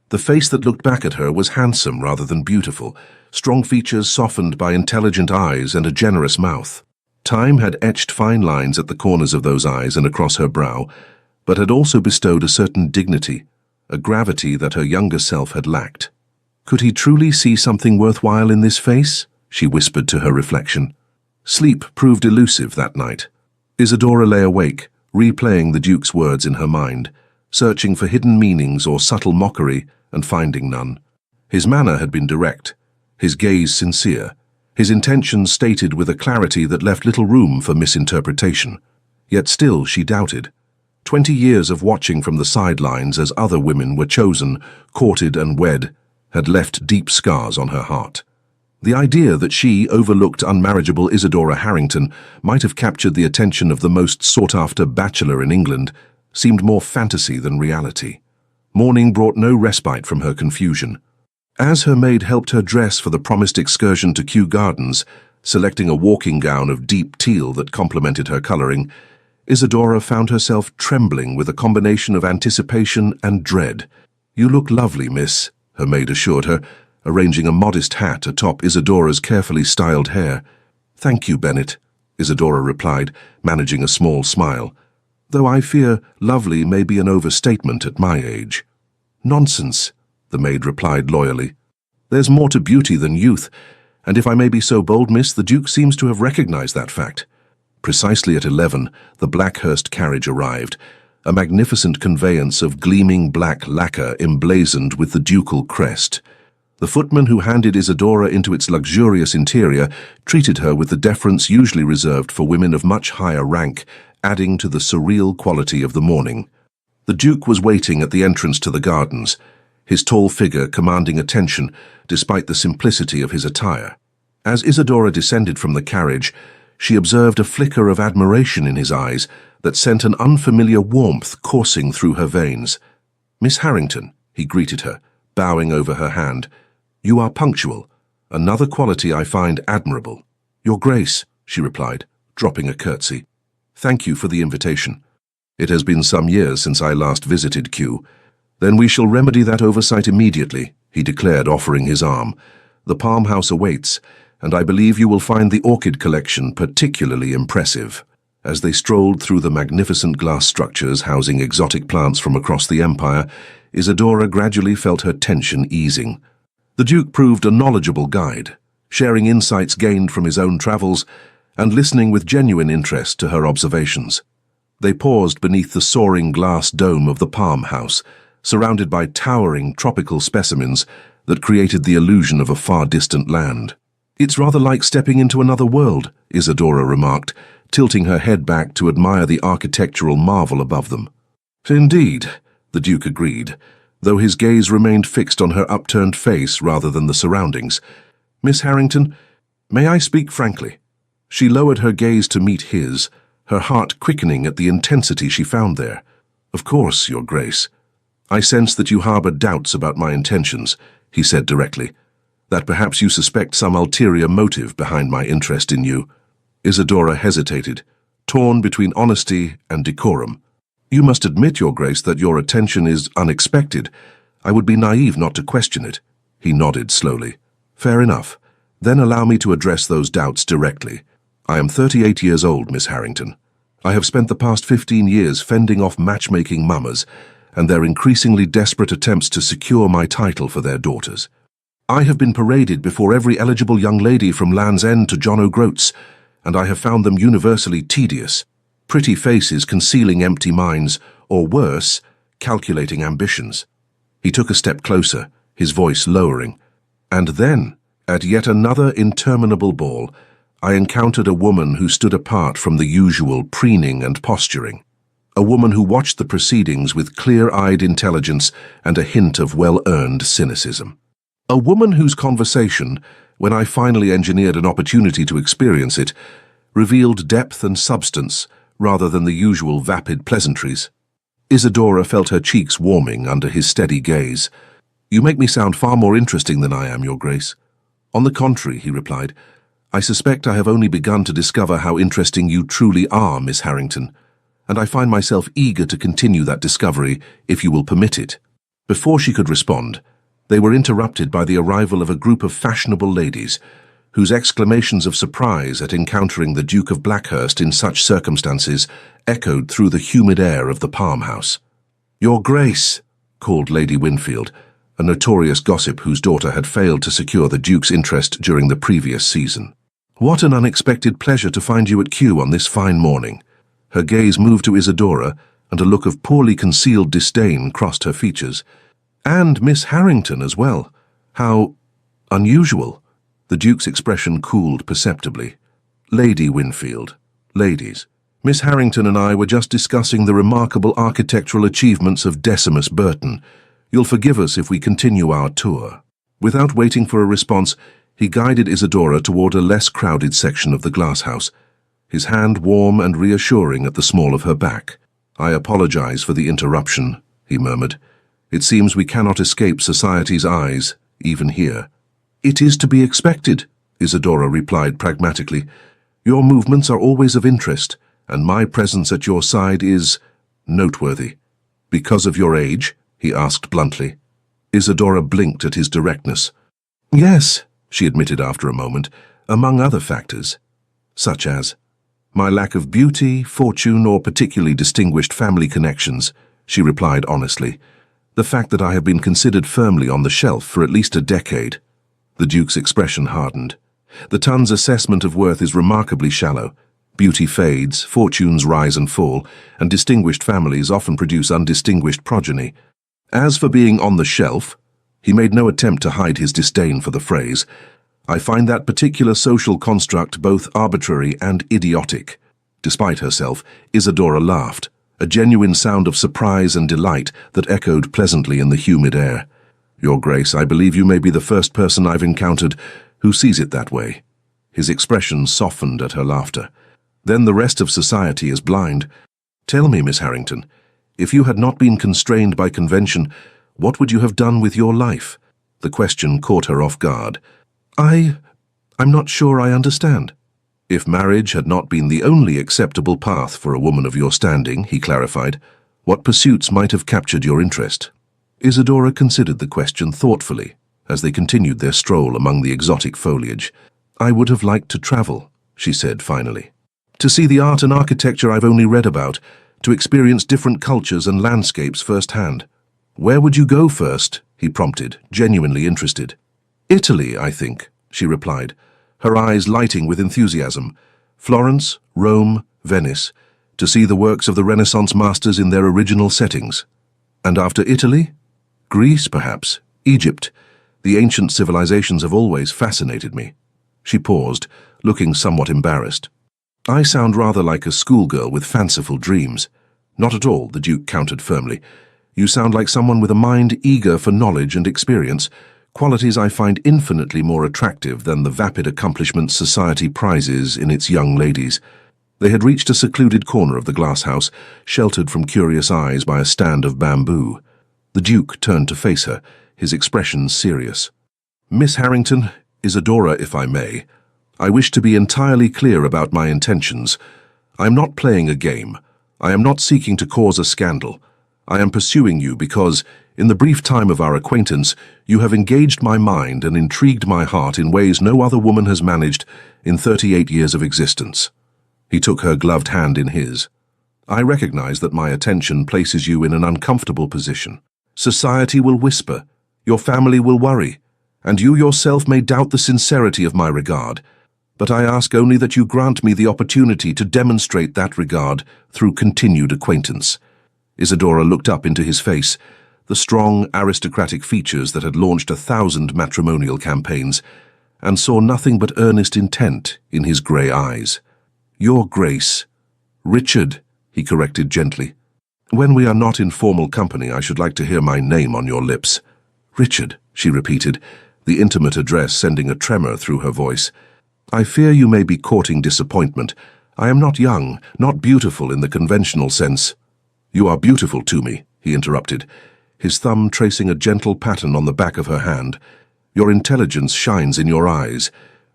The face that looked back at her was handsome rather than beautiful, strong features softened by intelligent eyes and a generous mouth. Time had etched fine lines at the corners of those eyes and across her brow, but had also bestowed a certain dignity, a gravity that her younger self had lacked. Could he truly see something worthwhile in this face? She whispered to her reflection. Sleep proved elusive that night. Isidora lay awake, replaying the Duke's words in her mind. searching for hidden meanings or subtle mockery and finding none. His manner had been direct, his gaze sincere, his intentions stated with a clarity that left little room for misinterpretation. Yet still she doubted. 20 years of watching from the sidelines as other women were chosen, courted and wed had left deep scars on her heart. The idea that she, overlooked unmarriageable Isadora Harrington, might have captured the attention of the most sought-after bachelor in England seemed more fantasy than reality. Morning brought no respite from her confusion. As her maid helped her dress for the promised excursion to Kew Gardens, selecting a walking gown of deep teal that complemented her colouring, Isadora found herself trembling with a combination of anticipation and dread. "You look lovely, miss," her maid assured her, arranging a modest hat atop Isadora's carefully styled hair. "Thank you, Bennett," Isadora replied, managing a small smile. "Though I fear lovely may be an overstatement at my age." "Nonsense," the maid replied loyally. "There's more to beauty than youth, and if I may be so bold, miss, the Duke seems to have recognized that fact." Precisely at 11, the Blackhurst carriage arrived, a magnificent conveyance of gleaming black lacquer emblazoned with the ducal crest. The footman who handed Isadora into its luxurious interior treated her with the deference usually reserved for women of much higher rank, adding to the surreal quality of the morning. The Duke was waiting at the entrance to the gardens, his tall figure commanding attention despite the simplicity of his attire. As Isadora descended from the carriage, she observed a flicker of admiration in his eyes that sent an unfamiliar warmth coursing through her veins. "Miss Harrington," he greeted her, bowing over her hand. "You are punctual, another quality I find admirable." "Your Grace," she replied, dropping a curtsy. "Thank you for the invitation. It has been some years since I last visited Kew." "Then we shall remedy that oversight immediately," he declared, offering his arm. "The Palm House awaits, and I believe you will find the orchid collection particularly impressive." As they strolled through the magnificent glass structures housing exotic plants from across the empire, Isadora gradually felt her tension easing. The Duke proved a knowledgeable guide, sharing insights gained from his own travels and listening with genuine interest to her observations. They paused beneath the soaring glass dome of the Palm House, surrounded by towering tropical specimens that created the illusion of a far-distant land. "It's rather like stepping into another world," Isadora remarked, tilting her head back to admire the architectural marvel above them. "Indeed," the Duke agreed, though his gaze remained fixed on her upturned face rather than the surroundings. "Miss Harrington, may I speak frankly?" She lowered her gaze to meet his, her heart quickening at the intensity she found there. "Of course, Your Grace. I sense that you harbor doubts about my intentions," he said directly. "That perhaps you suspect some ulterior motive behind my interest in you." Isadora hesitated, torn between honesty and decorum. "You must admit, Your Grace, that your attention is unexpected. I would be naive not to question it." He nodded slowly. "Fair enough. Then allow me to address those doubts directly. I am 38 years old, Miss Harrington. I have spent the past 15 years fending off matchmaking mamas and their increasingly desperate attempts to secure my title for their daughters. I have been paraded before every eligible young lady from Land's End to John O'Groats, and I have found them universally tedious. Pretty faces concealing empty minds, or worse, calculating ambitions." He took a step closer, his voice lowering. "And then, at yet another interminable ball, I encountered a woman who stood apart from the usual preening and posturing. A woman who watched the proceedings with clear-eyed intelligence and a hint of well-earned cynicism. A woman whose conversation, when I finally engineered an opportunity to experience it, revealed depth and substance rather than the usual vapid pleasantries." Isadora felt her cheeks warming under his steady gaze. "You make me sound far more interesting than I am, Your Grace." "On the contrary," he replied, "I suspect I have only begun to discover how interesting you truly are, Miss Harrington, and I find myself eager to continue that discovery if you will permit it." Before she could respond, they were interrupted by the arrival of a group of fashionable ladies, whose exclamations of surprise at encountering the Duke of Blackhurst in such circumstances echoed through the humid air of the Palm House. "Your Grace," called Lady Winfield, a notorious gossip whose daughter had failed to secure the Duke's interest during the previous season. "What an unexpected pleasure to find you at Kew on this fine morning." Her gaze moved to Isadora, and a look of poorly concealed disdain crossed her features. And Miss Harrington as well. How unusual. The Duke's expression cooled perceptibly. Lady Winfield. Ladies. Miss Harrington and I were just discussing the remarkable architectural achievements of Decimus Burton. You'll forgive us if we continue our tour. Without waiting for a response, he guided Isadora toward a less crowded section of the glasshouse, his hand warm and reassuring at the small of her back. I apologize for the interruption, he murmured. It seems we cannot escape society's eyes, even here. It is to be expected, Isadora replied pragmatically. Your movements are always of interest, and my presence at your side is noteworthy. Because of your age? He asked bluntly. Isadora blinked at his directness. Yes, she admitted after a moment, among other factors. Such as my lack of beauty, fortune, or particularly distinguished family connections, she replied honestly. The fact that I have been considered firmly on the shelf for at least a decade. The Duke's expression hardened. The Tun's assessment of worth is remarkably shallow. Beauty fades, fortunes rise and fall, and distinguished families often produce undistinguished progeny. As for being on the shelf, he made no attempt to hide his disdain for the phrase. I find that particular social construct both arbitrary and idiotic. Despite herself, Isadora laughed, a genuine sound of surprise and delight that echoed pleasantly in the humid air. Your Grace, I believe you may be the first person I've encountered who sees it that way. His expression softened at her laughter. Then the rest of society is blind. Tell me, Miss Harrington, if you had not been constrained by convention, what would you have done with your life? The question caught her off guard. I'm not sure I understand. If marriage had not been the only acceptable path for a woman of your standing, he clarified, what pursuits might have captured your interest? Isadora considered the question thoughtfully as they continued their stroll among the exotic foliage. I would have liked to travel, she said finally. To see the art and architecture I've only read about, to experience different cultures and landscapes firsthand. Where would you go first? He prompted, genuinely interested. Italy, I think, she replied, her eyes lighting with enthusiasm. Florence, Rome, Venice, to see the works of the Renaissance masters in their original settings. And after Italy? Greece, perhaps, Egypt. The ancient civilizations have always fascinated me. She paused, looking somewhat embarrassed. I sound rather like a schoolgirl with fanciful dreams. Not at all, the Duke countered firmly. You sound like someone with a mind eager for knowledge and experience, qualities I find infinitely more attractive than the vapid accomplishments society prizes in its young ladies. They had reached a secluded corner of the glasshouse, sheltered from curious eyes by a stand of bamboo. The Duke turned to face her, his expression serious. Miss Harrington, Isadora, if I may, I wish to be entirely clear about my intentions. I am not playing a game. I am not seeking to cause a scandal. I am pursuing you because, in the brief time of our acquaintance, you have engaged my mind and intrigued my heart in ways no other woman has managed in 38 years of existence. He took her gloved hand in his. I recognize that my attention places you in an uncomfortable position. Society will whisper, your family will worry, and you yourself may doubt the sincerity of my regard. But I ask only that you grant me the opportunity to demonstrate that regard through continued acquaintance. Isadora looked up into his face, the strong, aristocratic features that had launched 1,000 matrimonial campaigns, and saw nothing but earnest intent in his grey eyes. Your Grace. Richard, he corrected gently. When we are not in formal company, I should like to hear my name on your lips. Richard, she repeated, the intimate address sending a tremor through her voice. I fear you may be courting disappointment. I am not young, not beautiful in the conventional sense. You are beautiful to me, he interrupted, his thumb tracing a gentle pattern on the back of her hand. Your intelligence shines in your eyes.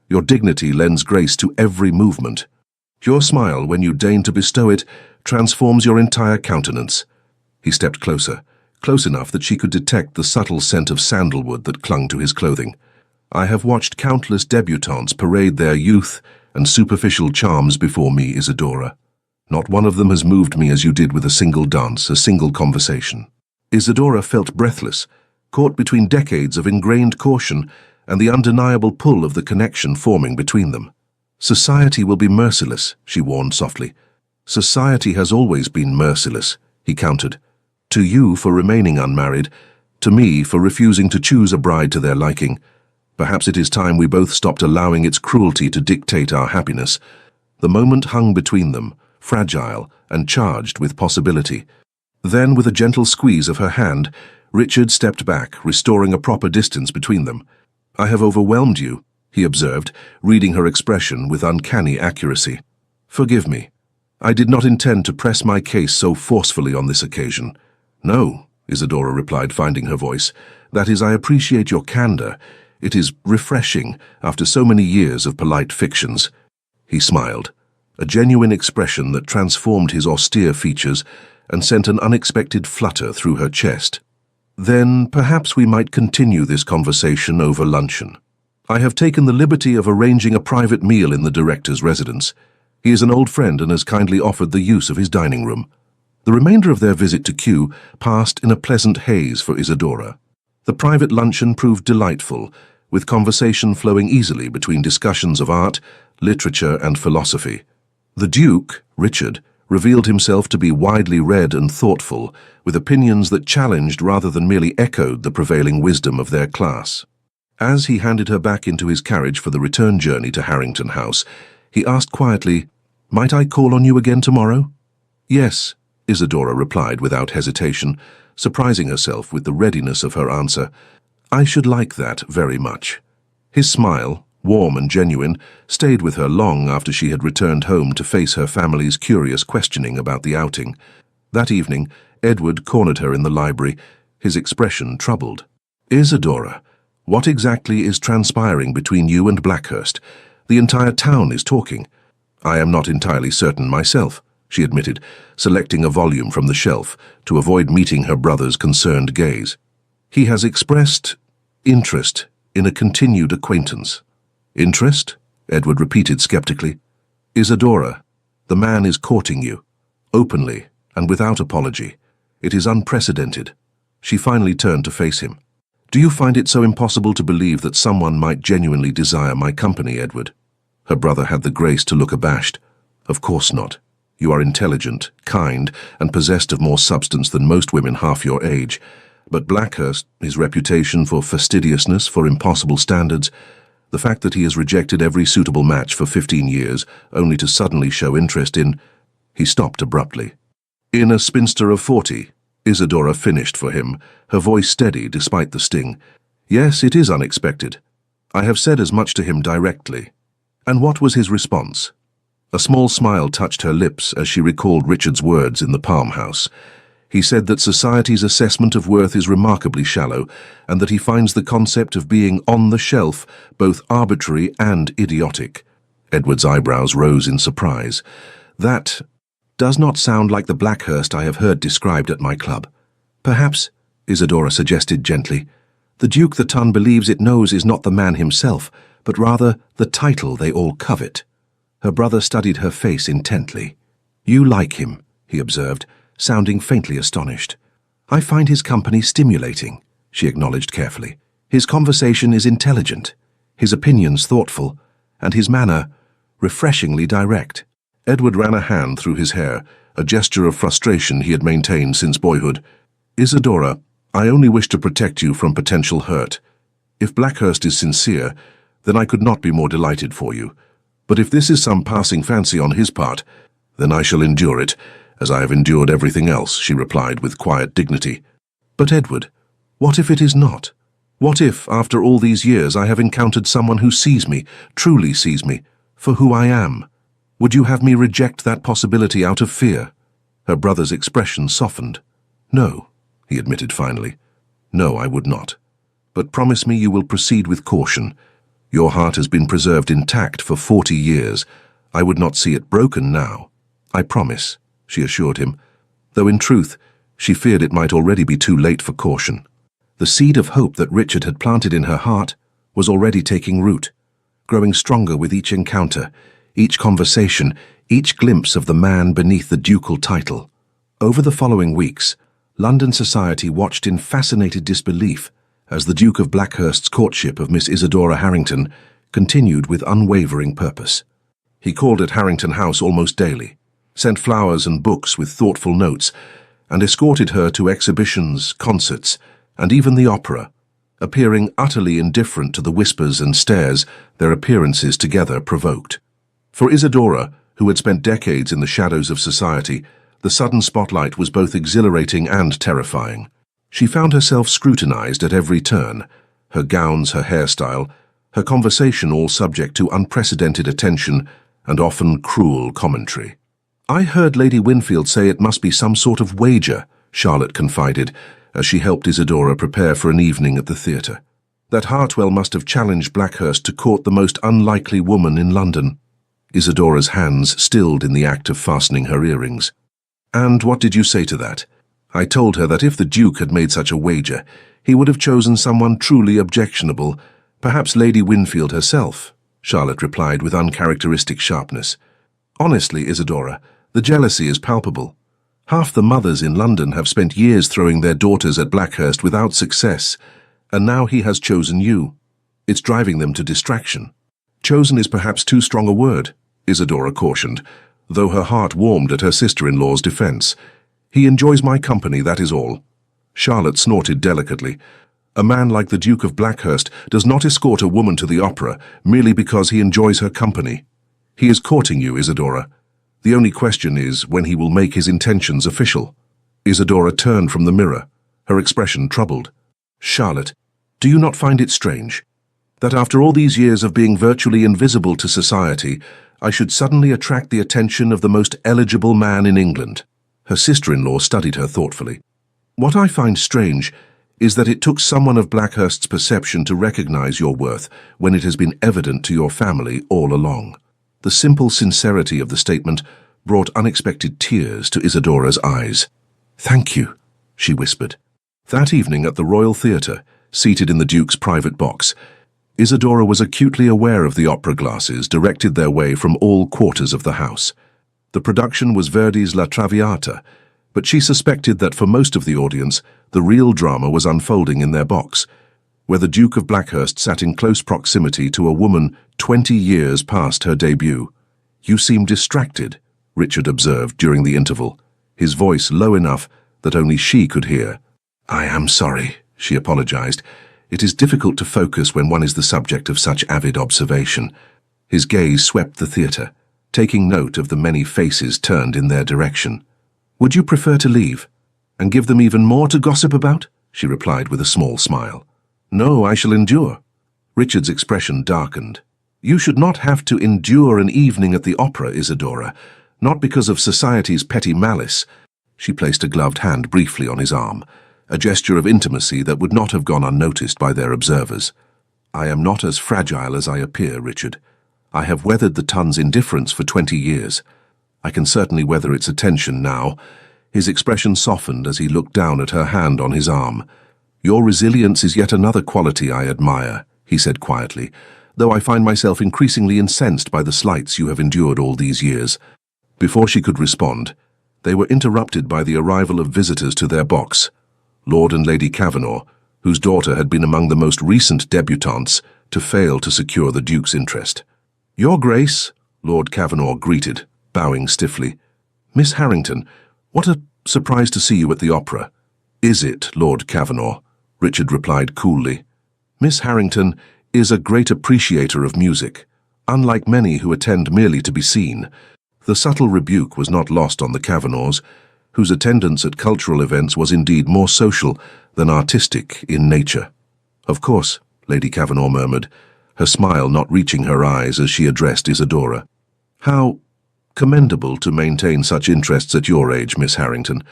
Your dignity lends grace to every movement. Your smile, when you deign to bestow it, transforms your entire countenance. He stepped closer, close enough that she could detect the subtle scent of sandalwood that clung to his clothing. I have watched countless debutantes parade their youth and superficial charms before me, Isadora. Not one of them has moved me as you did with a single dance, a single conversation. Isadora felt breathless, caught between decades of ingrained caution and the undeniable pull of the connection forming between them. Society will be merciless, she warned softly. Society has always been merciless, he countered. To you for remaining unmarried, to me for refusing to choose a bride to their liking. Perhaps it is time we both stopped allowing its cruelty to dictate our happiness. The moment hung between them, fragile and charged with possibility. Then, with a gentle squeeze of her hand, Richard stepped back, restoring a proper distance between them. I have overwhelmed you, he observed, reading her expression with uncanny accuracy. Forgive me. I did not intend to press my case so forcefully on this occasion. No, Isadora replied, finding her voice. That is, I appreciate your candor. It is refreshing after so many years of polite fictions. He smiled, a genuine expression that transformed his austere features and sent an unexpected flutter through her chest. Then perhaps we might continue this conversation over luncheon. I have taken the liberty of arranging a private meal in the director's residence. He is an old friend and has kindly offered the use of his dining room. The remainder of their visit to Kew passed in a pleasant haze for Isadora. The private luncheon proved delightful, with conversation flowing easily between discussions of art, literature, and philosophy. The Duke, Richard, revealed himself to be widely read and thoughtful, with opinions that challenged rather than merely echoed the prevailing wisdom of their class. As he handed her back into his carriage for the return journey to Harrington House, he asked quietly, "Might I call on you again tomorrow?" "Yes," Isadora replied without hesitation, surprising herself with the readiness of her answer. "I should like that very much." His smile, warm and genuine, stayed with her long after she had returned home to face her family's curious questioning about the outing. That evening, Edward cornered her in the library, his expression troubled. "Isadora, what exactly is transpiring between you and Blackhurst? The entire town is talking." "I am not entirely certain myself," she admitted, selecting a volume from the shelf to avoid meeting her brother's concerned gaze. "He has expressed interest in a continued acquaintance." "Interest?" Edward repeated skeptically. "Isadora, the man is courting you, openly and without apology. It is unprecedented." She finally turned to face him. "Do you find it so impossible to believe that someone might genuinely desire my company, Edward?" Her brother had the grace to look abashed. "Of course not. You are intelligent, kind, and possessed of more substance than most women half your age. But Blackhurst, his reputation for fastidiousness, for impossible standards, the fact that he has rejected every suitable match for 15 years, only to suddenly show interest in—" He stopped abruptly. "In a spinster of 40, Isadora finished for him, her voice steady despite the sting. "Yes, it is unexpected. I have said as much to him directly." "And what was his response?" A small smile touched her lips as she recalled Richard's words in the Palm House. He said that society's assessment of worth is remarkably shallow, and that he finds the concept of being on the shelf both arbitrary and idiotic. Edward's eyebrows rose in surprise. "That does not sound like the Blackhurst I have heard described at my club." "Perhaps," Isadora suggested gently, "the Duke the Ton believes it knows is not the man himself, but rather the title they all covet." Her brother studied her face intently. "You like him," he observed, sounding faintly astonished. "I find his company stimulating," she acknowledged carefully. "His conversation is intelligent, his opinions thoughtful, and his manner refreshingly direct." Edward ran a hand through his hair, a gesture of frustration he had maintained since boyhood. "Isadora, I only wish to protect you from potential hurt. If Blackhurst is sincere, then I could not be more delighted for you. But if this is some passing fancy on his part, then I shall endure it, as I have endured everything else," she replied with quiet dignity. "But Edward, what if it is not? What if, after all these years, I have encountered someone who sees me, truly sees me, for who I am? Would you have me reject that possibility out of fear?" Her brother's expression softened. "No," he admitted finally. "No, I would not. But promise me you will proceed with caution. Your heart has been preserved intact for 40 years. I would not see it broken now. I promise," she assured him, though in truth she feared it might already be too late for caution. The seed of hope that Richard had planted in her heart was already taking root, growing stronger with each encounter, each conversation, each glimpse of the man beneath the ducal title. Over the following weeks, London society watched in fascinated disbelief as the Duke of Blackhurst's courtship of Miss Isadora Harrington continued with unwavering purpose. He called at Harrington House almost daily, sent flowers and books with thoughtful notes, and escorted her to exhibitions, concerts, and even the opera, appearing utterly indifferent to the whispers and stares their appearances together provoked. For Isadora, who had spent decades in the shadows of society, the sudden spotlight was both exhilarating and terrifying. She found herself scrutinized at every turn, her gowns, her hairstyle, her conversation all subject to unprecedented attention and often cruel commentary. "I heard Lady Winfield say it must be some sort of wager," Charlotte confided, as she helped Isadora prepare for an evening at the theatre. "That Hartwell must have challenged Blackhurst to court the most unlikely woman in London." Isadora's hands stilled in the act of fastening her earrings. "And what did you say to that?" "I told her that if the Duke had made such a wager, he would have chosen someone truly objectionable, perhaps Lady Winfield herself," Charlotte replied with uncharacteristic sharpness. "Honestly, Isadora, the jealousy is palpable. Half the mothers in London have spent years throwing their daughters at Blackhurst without success, and now he has chosen you. It's driving them to distraction." "Chosen is perhaps too strong a word," Isadora cautioned, though her heart warmed at her sister-in-law's defense. "He enjoys my company, that is all." Charlotte snorted delicately. "A man like the Duke of Blackhurst does not escort a woman to the opera merely because he enjoys her company. He is courting you, Isadora. The only question is when he will make his intentions official." Isadora turned from the mirror, her expression troubled. "Charlotte, do you not find it strange that after all these years of being virtually invisible to society, I should suddenly attract the attention of the most eligible man in England?" Her sister-in-law studied her thoughtfully. "What I find strange is that it took someone of Blackhurst's perception to recognize your worth when it has been evident to your family all along." The simple sincerity of the statement brought unexpected tears to Isadora's eyes. "Thank you," she whispered. That evening at the Royal Theatre, seated in the Duke's private box, Isadora was acutely aware of the opera glasses directed their way from all quarters of the house. The production was Verdi's La Traviata, but she suspected that for most of the audience, the real drama was unfolding in their box, where the Duke of Blackhurst sat in close proximity to a woman 20 years past her debut. "You seem distracted," Richard observed during the interval, his voice low enough that only she could hear. "I am sorry," she apologized. "It is difficult to focus when one is the subject of such avid observation." His gaze swept the theatre, taking note of the many faces turned in their direction. "Would you prefer to leave and give them even more to gossip about?" she replied with a small smile. "No, I shall endure." Richard's expression darkened. "You should not have to endure an evening at the opera, Isadora, not because of society's petty malice." She placed a gloved hand briefly on his arm, a gesture of intimacy that would not have gone unnoticed by their observers. "I am not as fragile as I appear, Richard. I have weathered the Tun's indifference for 20 years. I can certainly weather its attention now." His expression softened as he looked down at her hand on his arm. "Your resilience is yet another quality I admire," he said quietly, "though I find myself increasingly incensed by the slights you have endured all these years." Before she could respond, they were interrupted by the arrival of visitors to their box, Lord and Lady Cavanaugh, whose daughter had been among the most recent debutantes to fail to secure the Duke's interest. "Your Grace," Lord Cavanaugh greeted, bowing stiffly. "Miss Harrington, what a surprise to see you at the opera." "Is it, Lord Cavanaugh?" Richard replied coolly. "Miss Harrington is a great appreciator of music, unlike many who attend merely to be seen." The subtle rebuke was not lost on the Cavanaughs, whose attendance at cultural events was indeed more social than artistic in nature. "Of course," Lady Cavanaugh murmured, her smile not reaching her eyes as she addressed Isadora. "How commendable to maintain such interests at your age, Miss Harrington.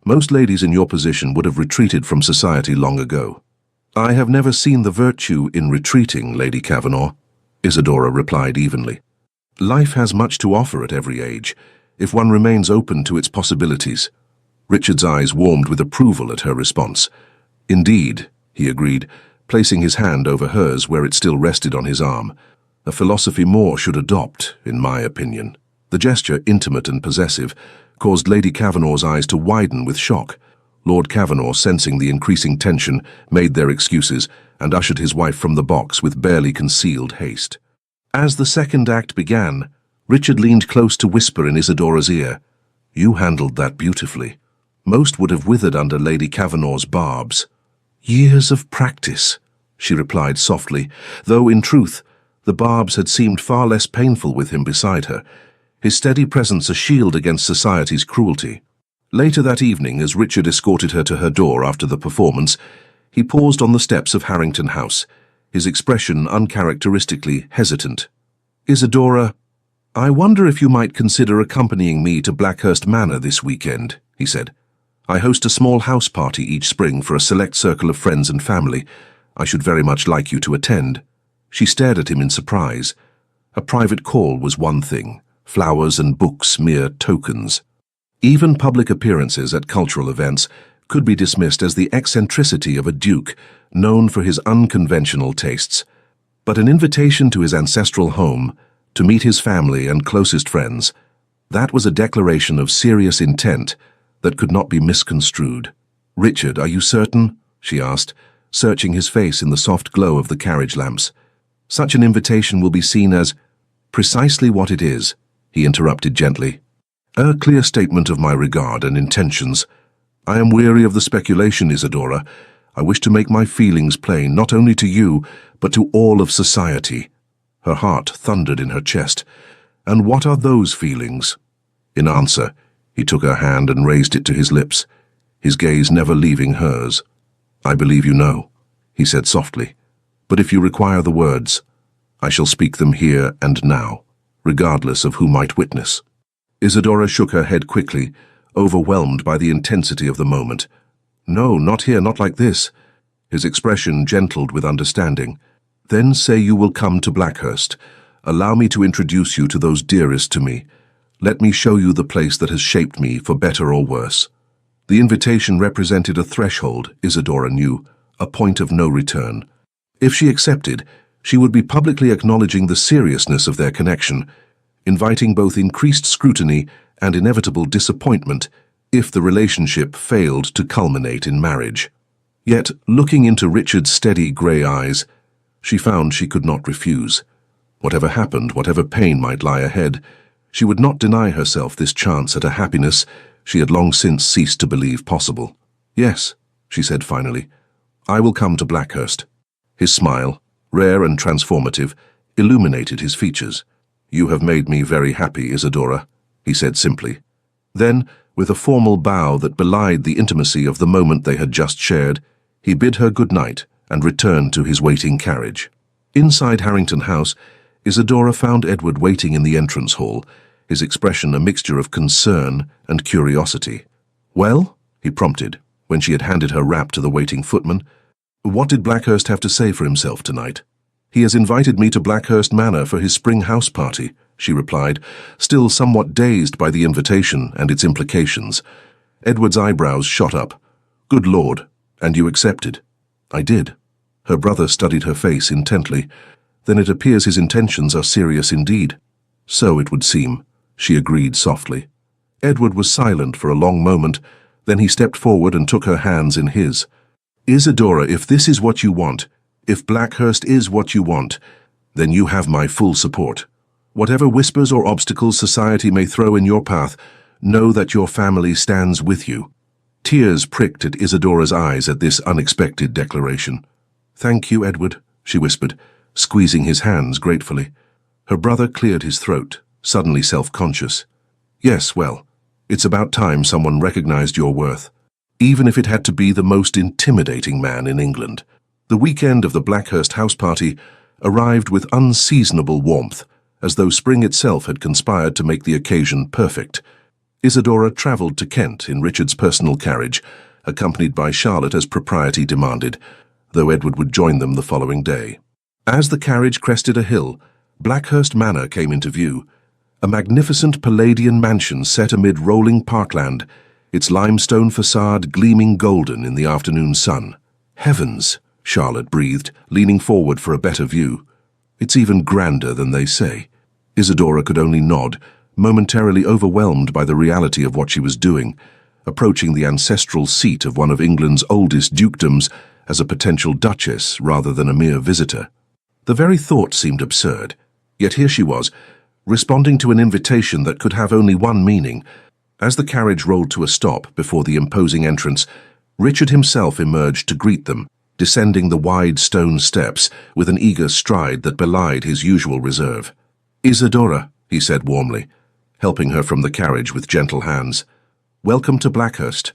Most ladies in your position would have retreated from society long ago." "I have never seen the virtue in retreating, Lady Cavanaugh," Isadora replied evenly. "Life has much to offer at every age, if one remains open to its possibilities." Richard's eyes warmed with approval at her response. "Indeed," he agreed, placing his hand over hers where it still rested on his arm. "A philosophy more should adopt, in my opinion." The gesture, intimate and possessive, caused Lady Cavanaugh's eyes to widen with shock. Lord Cavanaugh, sensing the increasing tension, made their excuses and ushered his wife from the box with barely concealed haste. As the second act began, Richard leaned close to whisper in Isadora's ear, "You handled that beautifully." Most would have withered under Lady Kavanagh's barbs. "Years of practice," she replied softly, though in truth, the barbs had seemed far less painful with him beside her, his steady presence a shield against society's cruelty. Later that evening, as Richard escorted her to her door after the performance, he paused on the steps of Harrington House, his expression uncharacteristically hesitant. "Isadora, I wonder if you might consider accompanying me to Blackhurst Manor this weekend," he said. "I host a small house party each spring for a select circle of friends and family. I should very much like you to attend." She stared at him in surprise. A private call was one thing, flowers and books mere tokens. Even public appearances at cultural events could be dismissed as the eccentricity of a duke known for his unconventional tastes. But an invitation to his ancestral home, to meet his family and closest friends, that was a declaration of serious intent that could not be misconstrued. "Richard, are you certain?" she asked, searching his face in the soft glow of the carriage lamps. "Such an invitation will be seen as—" "Precisely what it is," he interrupted gently. "A clear statement of my regard and intentions. I am weary of the speculation, Isadora. I wish to make my feelings plain, not only to you, but to all of society." Her heart thundered in her chest. "And what are those feelings?" In answer, he took her hand and raised it to his lips, his gaze never leaving hers. "I believe you know," he said softly. "But if you require the words, I shall speak them here and now, regardless of who might witness." Isadora shook her head quickly, overwhelmed by the intensity of the moment. "No, not here, not like this." His expression gentled with understanding. "Then say you will come to Blackhurst. Allow me to introduce you to those dearest to me. Let me show you the place that has shaped me for better or worse." The invitation represented a threshold, Isadora knew, a point of no return. If she accepted, she would be publicly acknowledging the seriousness of their connection, inviting both increased scrutiny and inevitable disappointment if the relationship failed to culminate in marriage. Yet, looking into Richard's steady grey eyes, she found she could not refuse. Whatever happened, whatever pain might lie ahead, she would not deny herself this chance at a happiness she had long since ceased to believe possible. "Yes," she said finally, "I will come to Blackhurst." His smile, rare and transformative, illuminated his features. "You have made me very happy, Isadora," he said simply. Then, with a formal bow that belied the intimacy of the moment they had just shared, he bid her good night and returned to his waiting carriage. Inside Harrington House, Isadora found Edward waiting in the entrance hall, his expression a mixture of concern and curiosity. "Well?" he prompted, when she had handed her wrap to the waiting footman. "What did Blackhurst have to say for himself tonight?" "He has invited me to Blackhurst Manor for his spring house party," she replied, still somewhat dazed by the invitation and its implications. Edward's eyebrows shot up. "Good Lord, and you accepted?" "I did." Her brother studied her face intently. "Then it appears his intentions are serious indeed." "So it would seem," she agreed softly. Edward was silent for a long moment, then he stepped forward and took her hands in his. "Isadora, if this is what you want, if Blackhurst is what you want, then you have my full support. Whatever whispers or obstacles society may throw in your path, know that your family stands with you." Tears pricked at Isadora's eyes at this unexpected declaration. "Thank you, Edward," she whispered, squeezing his hands gratefully. Her brother cleared his throat, suddenly self-conscious. "Yes, well, it's about time someone recognized your worth, even if it had to be the most intimidating man in England." The weekend of the Blackhurst house party arrived with unseasonable warmth, as though spring itself had conspired to make the occasion perfect. Isadora travelled to Kent in Richard's personal carriage, accompanied by Charlotte as propriety demanded, though Edward would join them the following day. As the carriage crested a hill, Blackhurst Manor came into view, a magnificent Palladian mansion set amid rolling parkland, its limestone facade gleaming golden in the afternoon sun. "Heavens!" Charlotte breathed, leaning forward for a better view. "It's even grander than they say." Isadora could only nod, momentarily overwhelmed by the reality of what she was doing, approaching the ancestral seat of one of England's oldest dukedoms as a potential duchess rather than a mere visitor. The very thought seemed absurd, yet here she was, responding to an invitation that could have only one meaning, As the carriage rolled to a stop before the imposing entrance, Richard himself emerged to greet them, descending the wide stone steps with an eager stride that belied his usual reserve. "Isadora," he said warmly, helping her from the carriage with gentle hands. "Welcome to Blackhurst."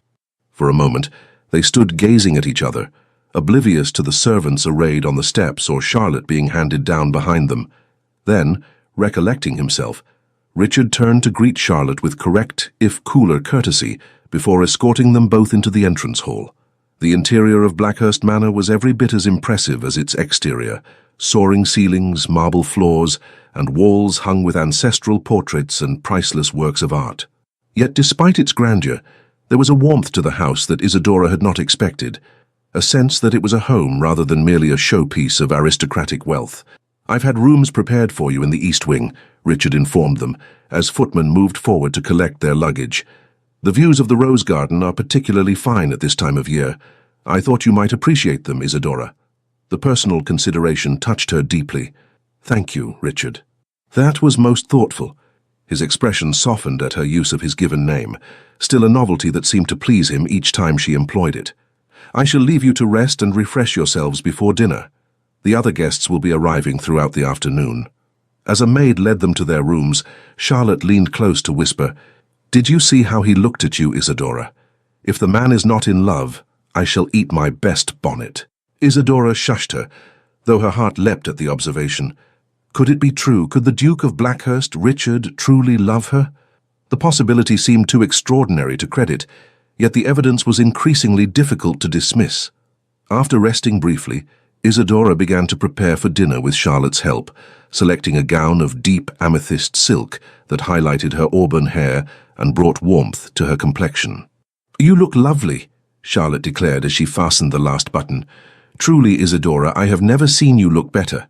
For a moment, they stood gazing at each other, oblivious to the servants arrayed on the steps or Charlotte being handed down behind them. Then, recollecting himself, Richard turned to greet Charlotte with correct, if cooler, courtesy before escorting them both into the entrance hall. The interior of Blackhurst Manor was every bit as impressive as its exterior: soaring ceilings, marble floors, and walls hung with ancestral portraits and priceless works of art. Yet despite its grandeur, there was a warmth to the house that Isadora had not expected, a sense that it was a home rather than merely a showpiece of aristocratic wealth. "I've had rooms prepared for you in the East Wing," Richard informed them, as footmen moved forward to collect their luggage. "The views of the Rose Garden are particularly fine at this time of year. I thought you might appreciate them, Isadora." The personal consideration touched her deeply. "Thank you, Richard." That was most thoughtful. His expression softened at her use of his given name, still a novelty that seemed to please him each time she employed it. "I shall leave you to rest and refresh yourselves before dinner. The other guests will be arriving throughout the afternoon." As a maid led them to their rooms, Charlotte leaned close to whisper, "Did you see how he looked at you, Isadora? If the man is not in love, I shall eat my best bonnet." Isadora shushed her, though her heart leapt at the observation. Could it be true? Could the Duke of Blackhurst, Richard, truly love her? The possibility seemed too extraordinary to credit, yet the evidence was increasingly difficult to dismiss. After resting briefly, Isadora began to prepare for dinner with Charlotte's help, selecting a gown of deep amethyst silk that highlighted her auburn hair and brought warmth to her complexion. "You look lovely," Charlotte declared as she fastened the last button. "Truly, Isadora, I have never seen you look better."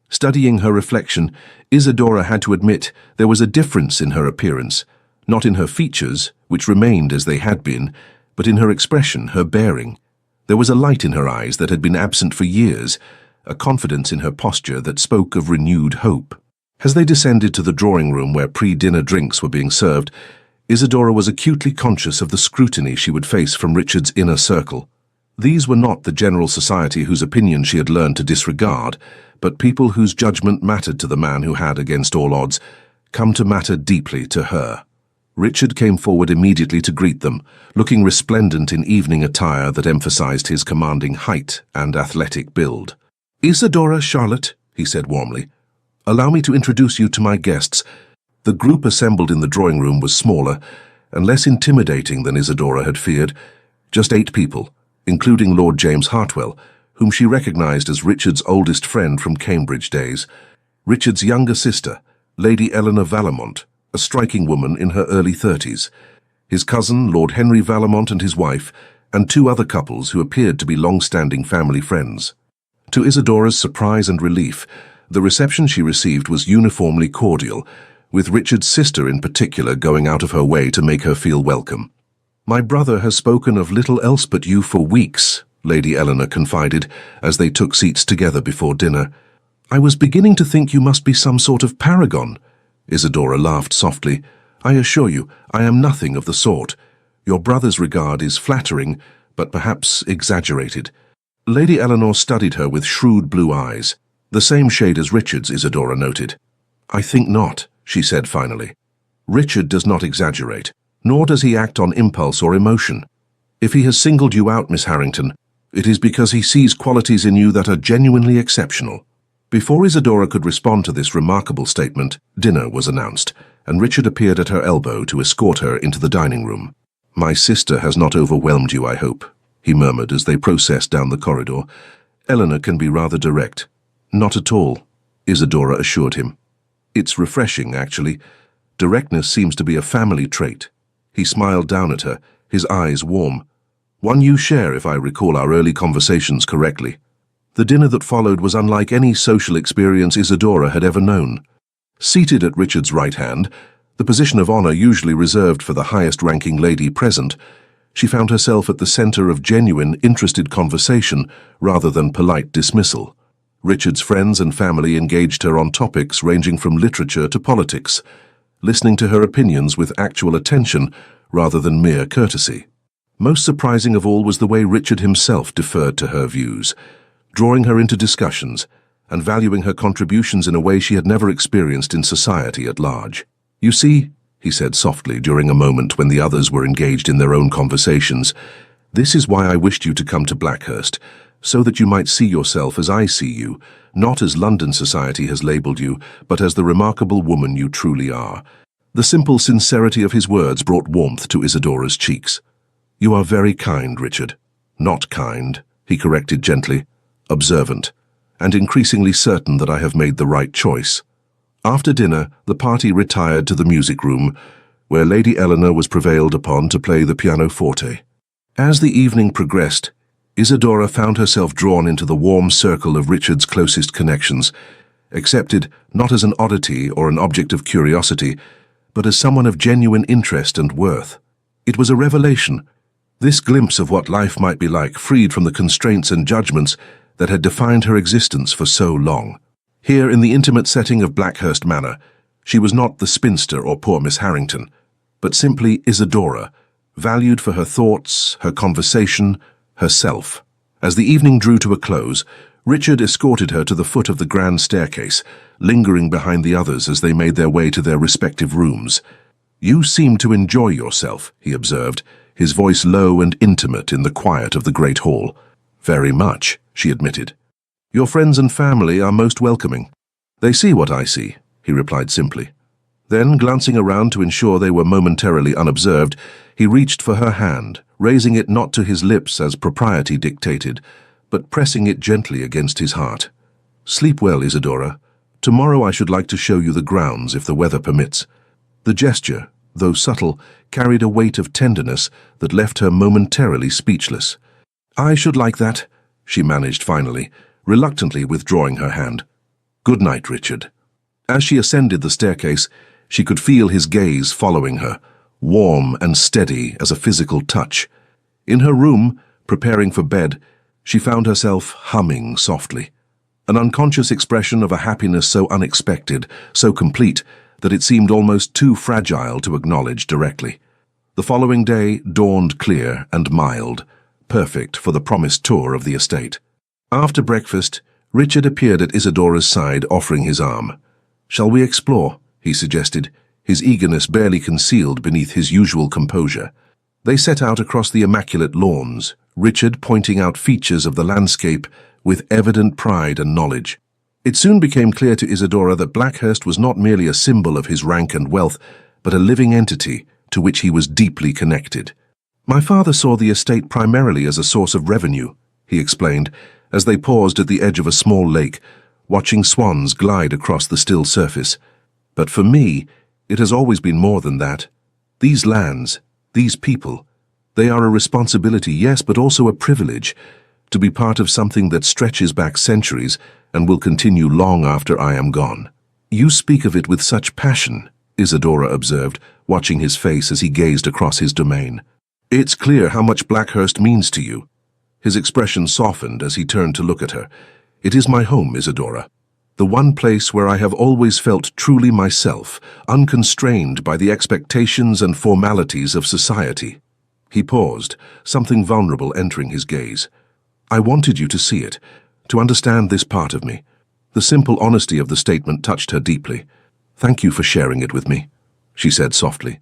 Studying her reflection, Isadora had to admit there was a difference in her appearance, not in her features, which remained as they had been, but in her expression, her bearing. There was a light in her eyes that had been absent for years, a confidence in her posture that spoke of renewed hope. As they descended to the drawing room where pre-dinner drinks were being served, Isadora was acutely conscious of the scrutiny she would face from Richard's inner circle. These were not the general society whose opinion she had learned to disregard, but people whose judgment mattered to the man who had, against all odds, come to matter deeply to her. Richard came forward immediately to greet them, looking resplendent in evening attire that emphasized his commanding height and athletic build. "Isadora, Charlotte," he said warmly, "allow me to introduce you to my guests." The group assembled in the drawing room was smaller and less intimidating than Isadora had feared. Just 8 people, including Lord James Hartwell, whom she recognized as Richard's oldest friend from Cambridge days, Richard's younger sister, Lady Eleanor Vallemont, a striking woman in her early 30s, his cousin, Lord Henry Vallemont and his wife, and 2 other couples who appeared to be long-standing family friends. To Isadora's surprise and relief, the reception she received was uniformly cordial, with Richard's sister in particular going out of her way to make her feel welcome. "My brother has spoken of little else but you for weeks," Lady Eleanor confided as they took seats together before dinner. "I was beginning to think you must be some sort of paragon." Isadora laughed softly. "I assure you, I am nothing of the sort. Your brother's regard is flattering, but perhaps exaggerated." Lady Eleanor studied her with shrewd blue eyes, the same shade as Richard's, Isadora noted. "I think not," she said finally. "Richard does not exaggerate, nor does he act on impulse or emotion. If he has singled you out, Miss Harrington, it is because he sees qualities in you that are genuinely exceptional." Before Isadora could respond to this remarkable statement, dinner was announced, and Richard appeared at her elbow to escort her into the dining room. "My sister has not overwhelmed you, I hope," he murmured as they processed down the corridor. "Eleanor can be rather direct." "Not at all," Isadora assured him. "It's refreshing, actually. Directness seems to be a family trait." He smiled down at her, his eyes warm. "One you share, if I recall our early conversations correctly." The dinner that followed was unlike any social experience Isadora had ever known. Seated at Richard's right hand, the position of honor usually reserved for the highest-ranking lady present, she found herself at the center of genuine, interested conversation rather than polite dismissal. Richard's friends and family engaged her on topics ranging from literature to politics, listening to her opinions with actual attention rather than mere courtesy. Most surprising of all was the way Richard himself deferred to her views, drawing her into discussions and valuing her contributions in a way she had never experienced in society at large. "You see," he said softly during a moment when the others were engaged in their own conversations, "this is why I wished you to come to Blackhurst, so that you might see yourself as I see you, not as London society has labelled you, but as the remarkable woman you truly are." The simple sincerity of his words brought warmth to Isadora's cheeks. "You are very kind, Richard." "Not kind," he corrected gently, "observant, and increasingly certain that I have made the right choice." After dinner, the party retired to the music room, where Lady Eleanor was prevailed upon to play the pianoforte. As the evening progressed, Isadora found herself drawn into the warm circle of Richard's closest connections, accepted not as an oddity or an object of curiosity, but as someone of genuine interest and worth. It was a revelation, this glimpse of what life might be like, freed from the constraints and judgments that had defined her existence for so long. Here, in the intimate setting of Blackhurst Manor, she was not the spinster or poor Miss Harrington, but simply Isadora, valued for her thoughts, her conversation, herself. As the evening drew to a close, Richard escorted her to the foot of the grand staircase, lingering behind the others as they made their way to their respective rooms. "You seem to enjoy yourself," he observed, his voice low and intimate in the quiet of the great hall. "Very much," she admitted. "Your friends and family are most welcoming." "They see what I see," he replied simply. Then, glancing around to ensure they were momentarily unobserved, he reached for her hand, raising it not to his lips as propriety dictated, but pressing it gently against his heart. "Sleep well, Isadora. Tomorrow I should like to show you the grounds if the weather permits." The gesture, though subtle, carried a weight of tenderness that left her momentarily speechless. "I should like that," she managed finally, reluctantly withdrawing her hand. "Good night, Richard." As she ascended the staircase, she could feel his gaze following her, warm and steady as a physical touch. In her room, preparing for bed, she found herself humming softly, an unconscious expression of a happiness so unexpected, so complete, that it seemed almost too fragile to acknowledge directly. The following day dawned clear and mild, perfect for the promised tour of the estate. After breakfast, Richard appeared at Isadora's side, offering his arm. "Shall we explore?" he suggested, his eagerness barely concealed beneath his usual composure. They set out across the immaculate lawns, Richard pointing out features of the landscape with evident pride and knowledge. It soon became clear to Isadora that Blackhurst was not merely a symbol of his rank and wealth, but a living entity to which he was deeply connected. "My father saw the estate primarily as a source of revenue," he explained, as they paused at the edge of a small lake, watching swans glide across the still surface. "But for me, it has always been more than that. These lands, these people, they are a responsibility, yes, but also a privilege, to be part of something that stretches back centuries and will continue long after I am gone." "You speak of it with such passion," Isadora observed, watching his face as he gazed across his domain. "It's clear how much Blackhurst means to you." His expression softened as he turned to look at her. "It is my home, Isadora. The one place where I have always felt truly myself, unconstrained by the expectations and formalities of society." He paused, something vulnerable entering his gaze. "I wanted you to see it, to understand this part of me." The simple honesty of the statement touched her deeply. "Thank you for sharing it with me," she said softly.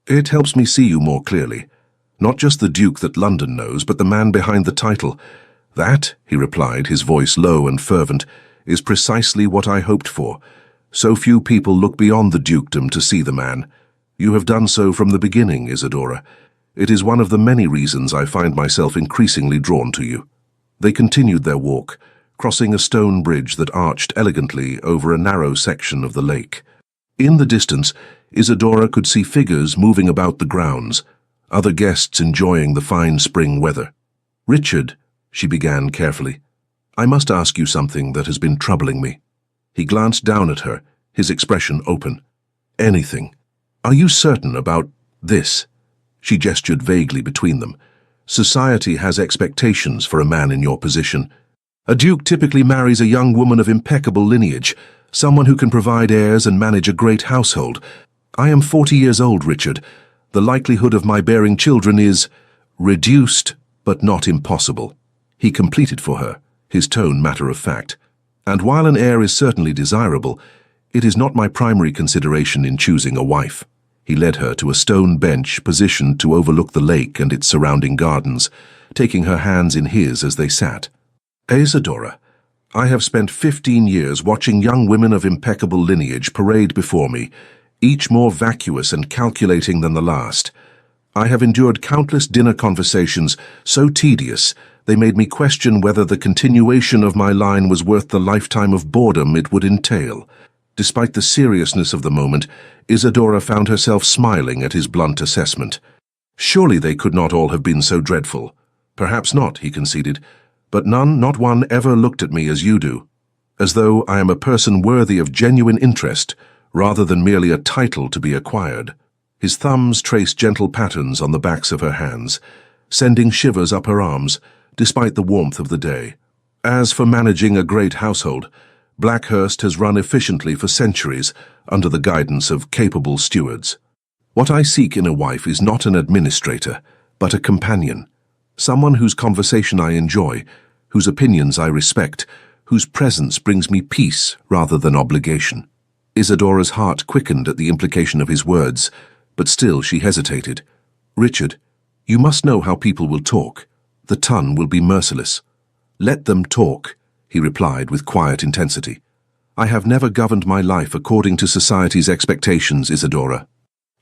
"It helps me see you more clearly. Not just the Duke that London knows, but the man behind the title. That," he replied, his voice low and fervent, "is precisely what I hoped for. So few people look beyond the dukedom to see the man. You have done so from the beginning, Isadora. It is one of the many reasons I find myself increasingly drawn to you." They continued their walk, crossing a stone bridge that arched elegantly over a narrow section of the lake. In the distance, Isadora could see figures moving about the grounds, other guests enjoying the fine spring weather. "Richard," she began carefully, "I must ask you something that has been troubling me." He glanced down at her, his expression open. "Anything. Are you certain about this?" She gestured vaguely between them. "Society has expectations for a man in your position. A duke typically marries a young woman of impeccable lineage, someone who can provide heirs and manage a great household. I am 40 years old, Richard. The likelihood of my bearing children is reduced, but not impossible. He completed for her, his tone matter of fact. And while an heir is certainly desirable, it is not my primary consideration in choosing a wife. He led her to a stone bench positioned to overlook the lake and its surrounding gardens, taking her hands in his as they sat. Isadora, I have spent 15 years watching young women of impeccable lineage parade before me, each more vacuous and calculating than the last. I have endured countless dinner conversations so tedious they made me question whether the continuation of my line was worth the lifetime of boredom it would entail. Despite the seriousness of the moment, Isadora found herself smiling at his blunt assessment. Surely they could not all have been so dreadful. Perhaps not, he conceded, but none, not one, ever looked at me as you do, as though I am a person worthy of genuine interest, rather than merely a title to be acquired. His thumbs traced gentle patterns on the backs of her hands, sending shivers up her arms, despite the warmth of the day. As for managing a great household, Blackhurst has run efficiently for centuries under the guidance of capable stewards. What I seek in a wife is not an administrator, but a companion, someone whose conversation I enjoy, whose opinions I respect, whose presence brings me peace rather than obligation. Isadora's heart quickened at the implication of his words, but still she hesitated. Richard, you must know how people will talk. The tongue will be merciless. Let them talk, he replied with quiet intensity. I have never governed my life according to society's expectations, Isadora.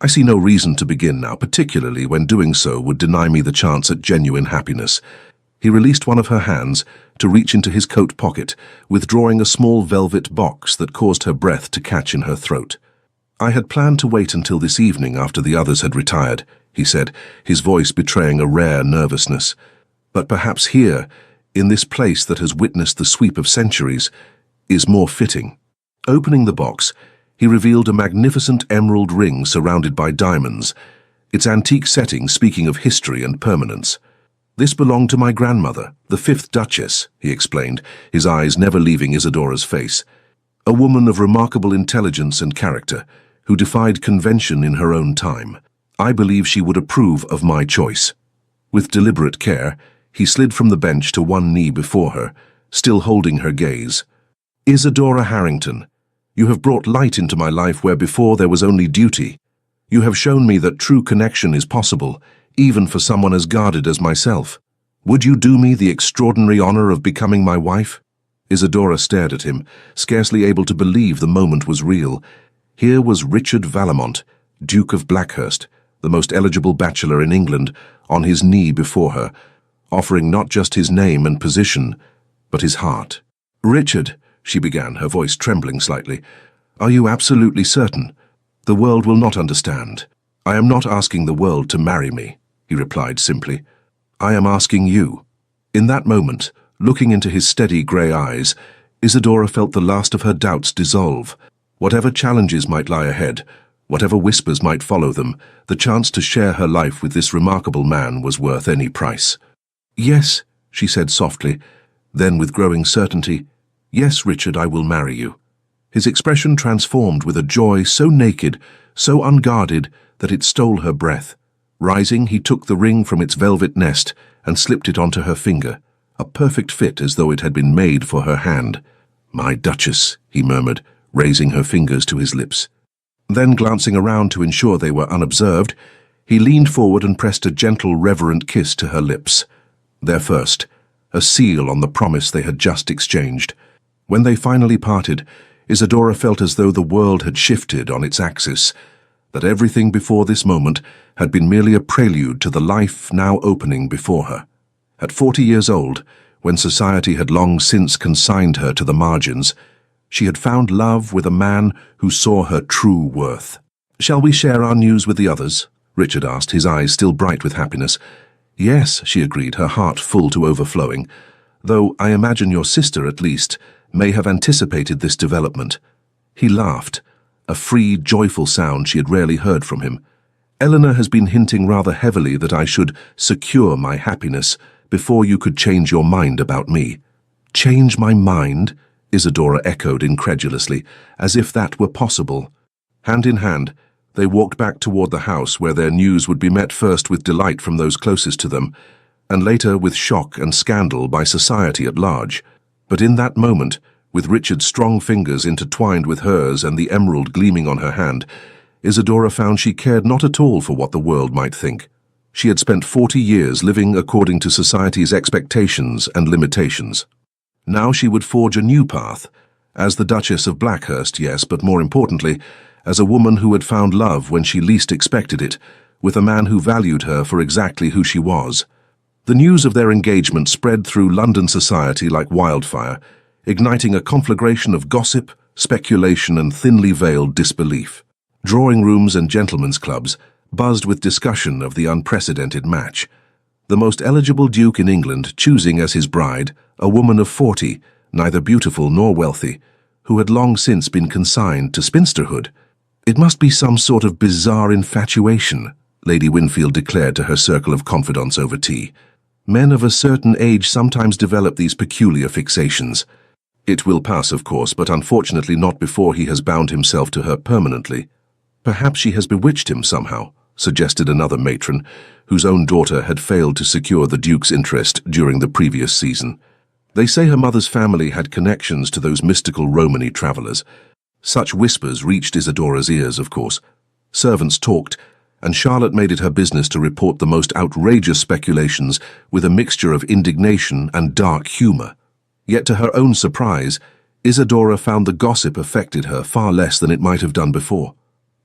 I see no reason to begin now, particularly when doing so would deny me the chance at genuine happiness. He released one of her hands to reach into his coat pocket, withdrawing a small velvet box that caused her breath to catch in her throat. I had planned to wait until this evening after the others had retired, he said, his voice betraying a rare nervousness. But perhaps here, in this place that has witnessed the sweep of centuries, is more fitting. Opening the box, he revealed a magnificent emerald ring surrounded by diamonds, its antique setting speaking of history and permanence. This belonged to my grandmother, the 5th Duchess, he explained, his eyes never leaving Isadora's face. A woman of remarkable intelligence and character, who defied convention in her own time. I believe she would approve of my choice. With deliberate care, he slid from the bench to one knee before her, still holding her gaze. Isadora Harrington, you have brought light into my life where before there was only duty. You have shown me that true connection is possible, even for someone as guarded as myself. Would you do me the extraordinary honor of becoming my wife? Isadora stared at him, scarcely able to believe the moment was real. Here was Richard Vallemont, Duke of Blackhurst, the most eligible bachelor in England, on his knee before her, offering not just his name and position, but his heart. Richard, she began, her voice trembling slightly, are you absolutely certain? The world will not understand. I am not asking the world to marry me, he replied simply. I am asking you. In that moment, looking into his steady grey eyes, Isadora felt the last of her doubts dissolve. Whatever challenges might lie ahead, whatever whispers might follow them, the chance to share her life with this remarkable man was worth any price. Yes, she said softly, then with growing certainty, yes, Richard, I will marry you. His expression transformed with a joy so naked, so unguarded, that it stole her breath. Rising, he took the ring from its velvet nest and slipped it onto her finger, a perfect fit as though it had been made for her hand. My Duchess, he murmured, raising her fingers to his lips. Then, glancing around to ensure they were unobserved, he leaned forward and pressed a gentle, reverent kiss to her lips. Their first, a seal on the promise they had just exchanged. When they finally parted, Isadora felt as though the world had shifted on its axis, that everything before this moment had been merely a prelude to the life now opening before her. At 40 years old, when society had long since consigned her to the margins, she had found love with a man who saw her true worth. Shall we share our news with the others? Richard asked, his eyes still bright with happiness. Yes, she agreed, her heart full to overflowing, though I imagine your sister, at least, may have anticipated this development. He laughed, a free, joyful sound she had rarely heard from him. Eleanor has been hinting rather heavily that I should secure my happiness before you could change your mind about me. Change my mind? Isadora echoed incredulously, as if that were possible. Hand in hand, They walked back toward the house where their news would be met first with delight from those closest to them, and later with shock and scandal by society at large. But in that moment, with Richard's strong fingers intertwined with hers and the emerald gleaming on her hand, Isadora found she cared not at all for what the world might think. She had spent 40 years living according to society's expectations and limitations. Now she would forge a new path, as the Duchess of Blackhurst, yes, but more importantly, as a woman who had found love when she least expected it, with a man who valued her for exactly who she was. The news of their engagement spread through London society like wildfire, igniting a conflagration of gossip, speculation, and thinly veiled disbelief. Drawing rooms and gentlemen's clubs buzzed with discussion of the unprecedented match. The most eligible duke in England choosing as his bride a woman of 40, neither beautiful nor wealthy, who had long since been consigned to spinsterhood. It must be some sort of bizarre infatuation, Lady Winfield declared to her circle of confidants over tea. Men of a certain age sometimes develop these peculiar fixations. It will pass, of course, but unfortunately not before he has bound himself to her permanently. Perhaps she has bewitched him somehow, suggested another matron, whose own daughter had failed to secure the Duke's interest during the previous season. They say her mother's family had connections to those mystical Romany travellers. Such whispers reached Isadora's ears, of course. Servants talked, and Charlotte made it her business to report the most outrageous speculations with a mixture of indignation and dark humour. Yet to her own surprise, Isadora found the gossip affected her far less than it might have done before.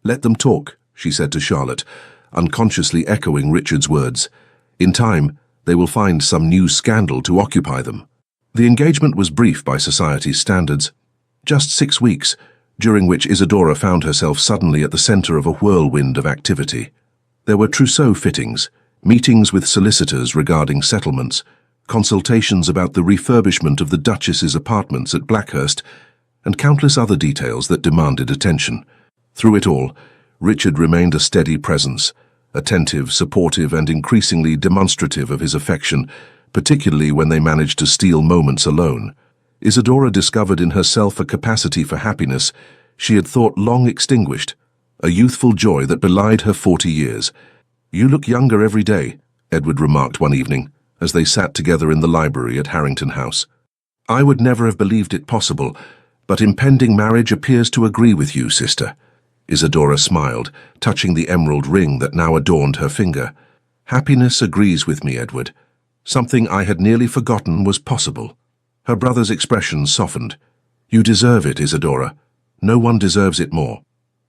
"Let them talk," she said to Charlotte, unconsciously echoing Richard's words. "In time, they will find some new scandal to occupy them." The engagement was brief by society's standards. Just 6 weeks, during which Isadora found herself suddenly at the centre of a whirlwind of activity. There were trousseau fittings, meetings with solicitors regarding settlements, consultations about the refurbishment of the Duchess's apartments at Blackhurst, and countless other details that demanded attention. Through it all, Richard remained a steady presence, attentive, supportive, and increasingly demonstrative of his affection, particularly when they managed to steal moments alone. Isadora discovered in herself a capacity for happiness she had thought long extinguished, a youthful joy that belied her 40 years. "You look younger every day," Edward remarked one evening, as they sat together in the library at Harrington House. "I would never have believed it possible, but impending marriage appears to agree with you, sister." Isadora smiled, touching the emerald ring that now adorned her finger. "Happiness agrees with me, Edward. Something I had nearly forgotten was possible." Her brother's expression softened. "You deserve it, Isadora. No one deserves it more."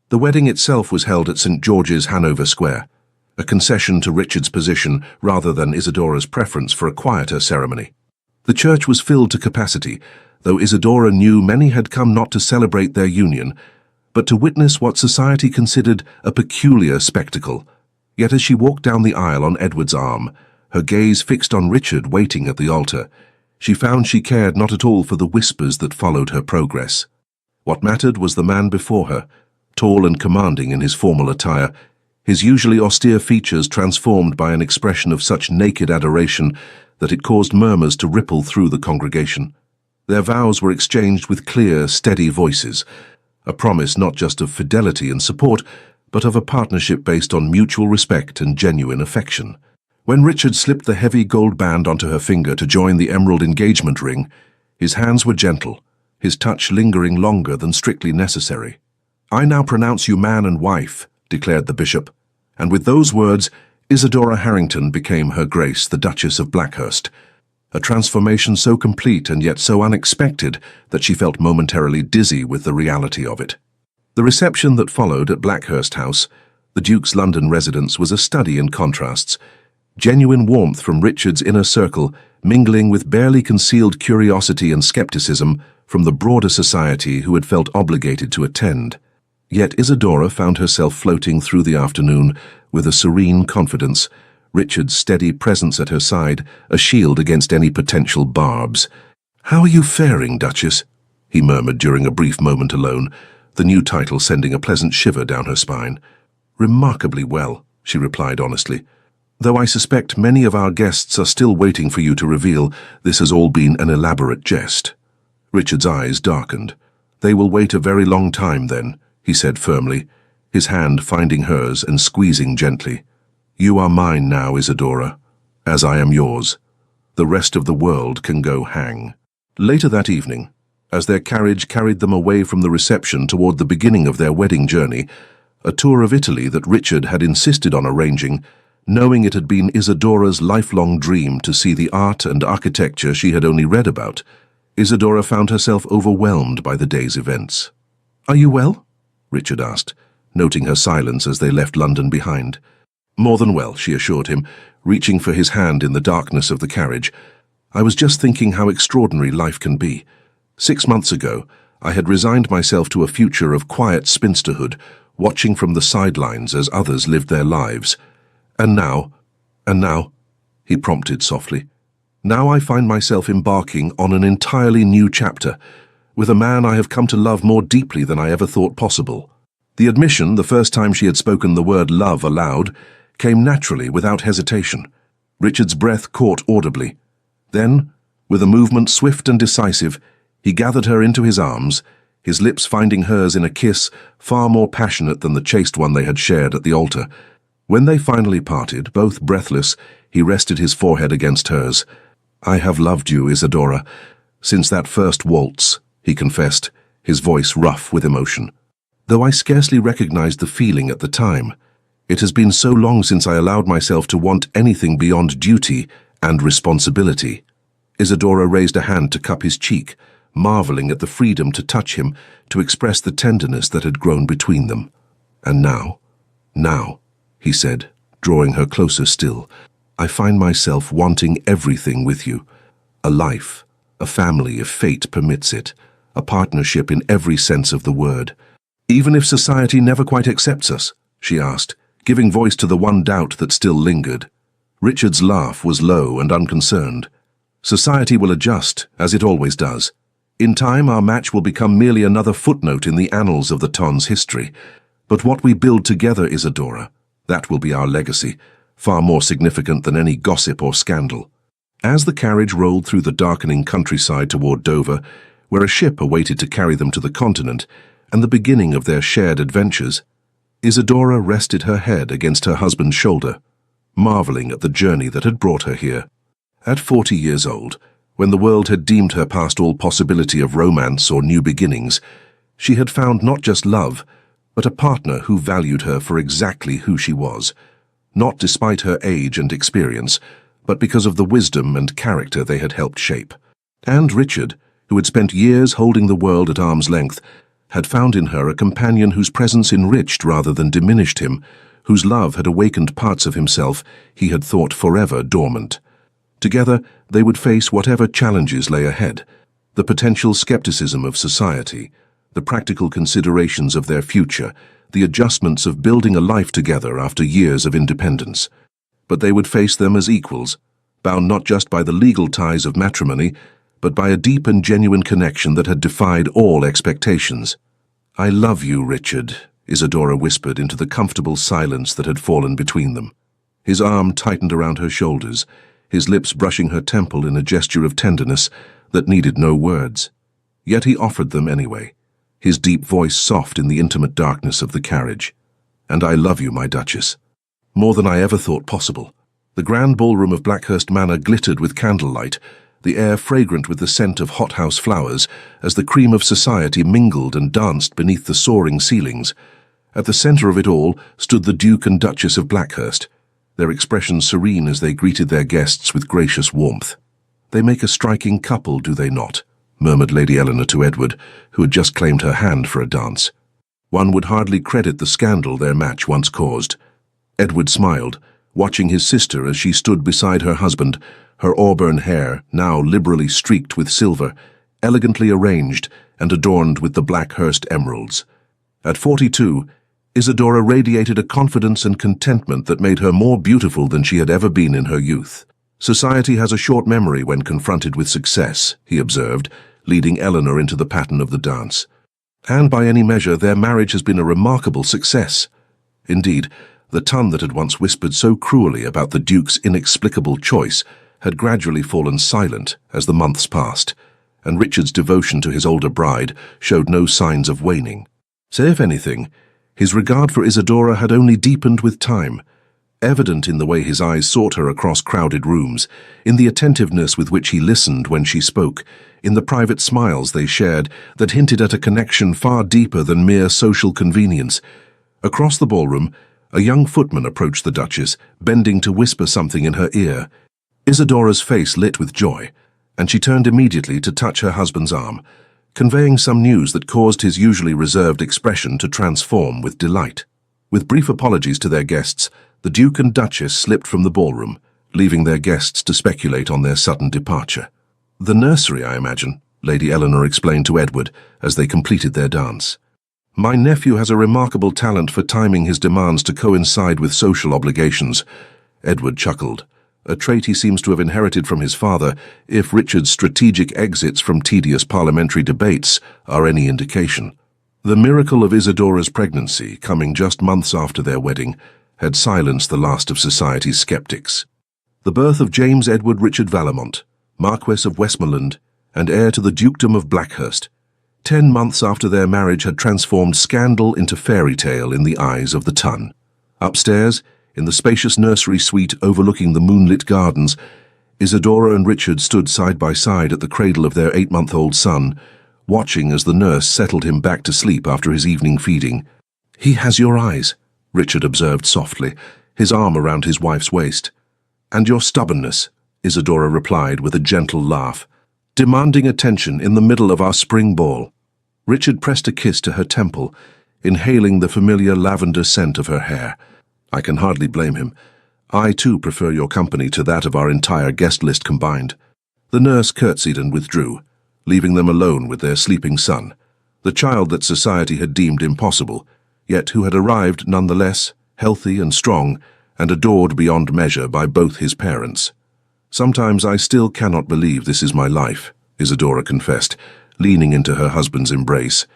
The wedding itself was held at St. George's, Hanover Square, a concession to Richard's position rather than Isadora's preference for a quieter ceremony. The church was filled to capacity, though Isadora knew many had come not to celebrate their union, but to witness what society considered a peculiar spectacle. Yet as she walked down the aisle on Edward's arm, her gaze fixed on Richard waiting at the altar, she found she cared not at all for the whispers that followed her progress. What mattered was the man before her, tall and commanding in his formal attire, his usually austere features transformed by an expression of such naked adoration that it caused murmurs to ripple through the congregation. Their vows were exchanged with clear, steady voices, a promise not just of fidelity and support, but of a partnership based on mutual respect and genuine affection. When Richard slipped the heavy gold band onto her finger to join the emerald engagement ring, his hands were gentle, his touch lingering longer than strictly necessary. "I now pronounce you man and wife," declared the bishop, and with those words, Isadora Harrington became Her Grace the Duchess of Blackhurst, a transformation so complete and yet so unexpected that she felt momentarily dizzy with the reality of it. The reception that followed at Blackhurst House, the Duke's London residence, was a study in contrasts. Genuine warmth from Richard's inner circle, mingling with barely concealed curiosity and skepticism from the broader society who had felt obligated to attend. Yet Isadora found herself floating through the afternoon with a serene confidence, Richard's steady presence at her side, a shield against any potential barbs. "How are you faring, Duchess?" he murmured during a brief moment alone, the new title sending a pleasant shiver down her spine. "Remarkably well," she replied honestly. "Though I suspect many of our guests are still waiting for you to reveal this has all been an elaborate jest." Richard's eyes darkened. "They will wait a very long time then," he said firmly, his hand finding hers and squeezing gently. "You are mine now, Isadora, as I am yours. The rest of the world can go hang." Later that evening, as their carriage carried them away from the reception toward the beginning of their wedding journey, a tour of Italy that Richard had insisted on arranging, knowing it had been Isadora's lifelong dream to see the art and architecture she had only read about, Isadora found herself overwhelmed by the day's events. "Are you well?" Richard asked, noting her silence as they left London behind. "More than well," she assured him, reaching for his hand in the darkness of the carriage. "I was just thinking how extraordinary life can be. 6 months ago, I had resigned myself to a future of quiet spinsterhood, watching from the sidelines as others lived their lives. And now, he prompted softly, now I find myself embarking on an entirely new chapter, with a man I have come to love more deeply than I ever thought possible." The admission, the first time she had spoken the word love aloud, came naturally without hesitation. Richard's breath caught audibly. Then, with a movement swift and decisive, he gathered her into his arms, his lips finding hers in a kiss far more passionate than the chaste one they had shared at the altar. When they finally parted, both breathless, he rested his forehead against hers. "I have loved you, Isadora, since that first waltz," he confessed, his voice rough with emotion. "Though I scarcely recognized the feeling at the time, it has been so long since I allowed myself to want anything beyond duty and responsibility." Isadora raised a hand to cup his cheek, marveling at the freedom to touch him, to express the tenderness that had grown between them. "And now, he said, drawing her closer still, "I find myself wanting everything with you. A life, a family if fate permits it, a partnership in every sense of the word." "Even if society never quite accepts us?" she asked, giving voice to the one doubt that still lingered. Richard's laugh was low and unconcerned. "Society will adjust, as it always does. In time, our match will become merely another footnote in the annals of the Ton's history. But what we build together, Isadora, that will be our legacy, far more significant than any gossip or scandal." As the carriage rolled through the darkening countryside toward Dover, where a ship awaited to carry them to the continent, and the beginning of their shared adventures, Isadora rested her head against her husband's shoulder, marveling at the journey that had brought her here. At 40 years old, when the world had deemed her past all possibility of romance or new beginnings, she had found not just love, but a partner who valued her for exactly who she was, not despite her age and experience, but because of the wisdom and character they had helped shape. And Richard, who had spent years holding the world at arm's length, had found in her a companion whose presence enriched rather than diminished him, whose love had awakened parts of himself he had thought forever dormant. Together, they would face whatever challenges lay ahead, the potential skepticism of society, the practical considerations of their future, the adjustments of building a life together after years of independence. But they would face them as equals, bound not just by the legal ties of matrimony, but by a deep and genuine connection that had defied all expectations. "I love you, Richard," Isadora whispered into the comfortable silence that had fallen between them. His arm tightened around her shoulders, his lips brushing her temple in a gesture of tenderness that needed no words. Yet he offered them anyway, his deep voice soft in the intimate darkness of the carriage. "And I love you, my Duchess, more than I ever thought possible." The grand ballroom of Blackhurst Manor glittered with candlelight, the air fragrant with the scent of hothouse flowers, as the cream of society mingled and danced beneath the soaring ceilings. At the center of it all stood the Duke and Duchess of Blackhurst, their expressions serene as they greeted their guests with gracious warmth. "They make a striking couple, do they not?" murmured Lady Eleanor to Edward, who had just claimed her hand for a dance. One would hardly credit the scandal their match once caused. Edward smiled, watching his sister as she stood beside her husband, her auburn hair, now liberally streaked with silver, elegantly arranged and adorned with the Blackhurst emeralds. At 42, Isadora radiated a confidence and contentment that made her more beautiful than she had ever been in her youth. "Society has a short memory when confronted with success," he observed, leading Eleanor into the pattern of the dance. "And by any measure, their marriage has been a remarkable success." Indeed, the tongue that had once whispered so cruelly about the Duke's inexplicable choice had gradually fallen silent as the months passed, and Richard's devotion to his older bride showed no signs of waning. So if anything, His regard for Isadora had only deepened with time, evident in the way his eyes sought her across crowded rooms, in the attentiveness with which he listened when she spoke, in the private smiles they shared that hinted at a connection far deeper than mere social convenience. Across the ballroom, a young footman approached the Duchess, bending to whisper something in her ear. Isadora's face lit with joy, and she turned immediately to touch her husband's arm, conveying some news that caused his usually reserved expression to transform with delight. With brief apologies to their guests, the Duke and Duchess slipped from the ballroom, leaving their guests to speculate on their sudden departure. "The nursery, I imagine," Lady Eleanor explained to Edward as they completed their dance. "My nephew has a remarkable talent for timing his demands to coincide with social obligations." Edward chuckled, a trait he seems to have inherited from his father, if Richard's strategic exits from tedious parliamentary debates are any indication. The miracle of Isadora's pregnancy, coming just months after their wedding, had silenced the last of society's skeptics. The birth of James Edward Richard Vallemont, Marquess of Westmoreland and heir to the Dukedom of Blackhurst, 10 months after their marriage had transformed scandal into fairy tale in the eyes of the ton. Upstairs, in the spacious nursery suite overlooking the moonlit gardens, Isadora and Richard stood side by side at the cradle of their 8-month-old son, watching as the nurse settled him back to sleep after his evening feeding. "He has your eyes," Richard observed softly, his arm around his wife's waist. "And your stubbornness," Isadora replied with a gentle laugh, "demanding attention in the middle of our spring ball." Richard pressed a kiss to her temple, inhaling the familiar lavender scent of her hair. "I can hardly blame him. I, too, prefer your company to that of our entire guest list combined." The nurse curtsied and withdrew, leaving them alone with their sleeping son, the child that society had deemed impossible, yet who had arrived nonetheless, healthy and strong, and adored beyond measure by both his parents. "Sometimes I still cannot believe this is my life," Isadora confessed, leaning into her husband's embrace.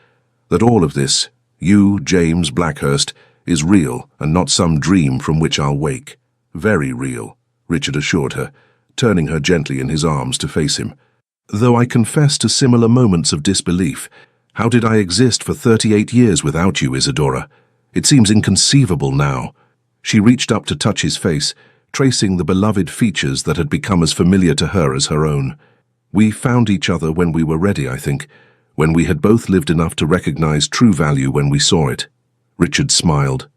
"That all of this, you, James Blackhurst, is real and not some dream from which I'll wake." "Very real," Richard assured her, turning her gently in his arms to face him. "Though I confess to similar moments of disbelief. How did I exist for 38 years without you, Isadora? It seems inconceivable now." She reached up to touch his face, tracing the beloved features that had become as familiar to her as her own. "We found each other when we were ready, I think, when we had both lived enough to recognize true value when we saw it." Richard smiled,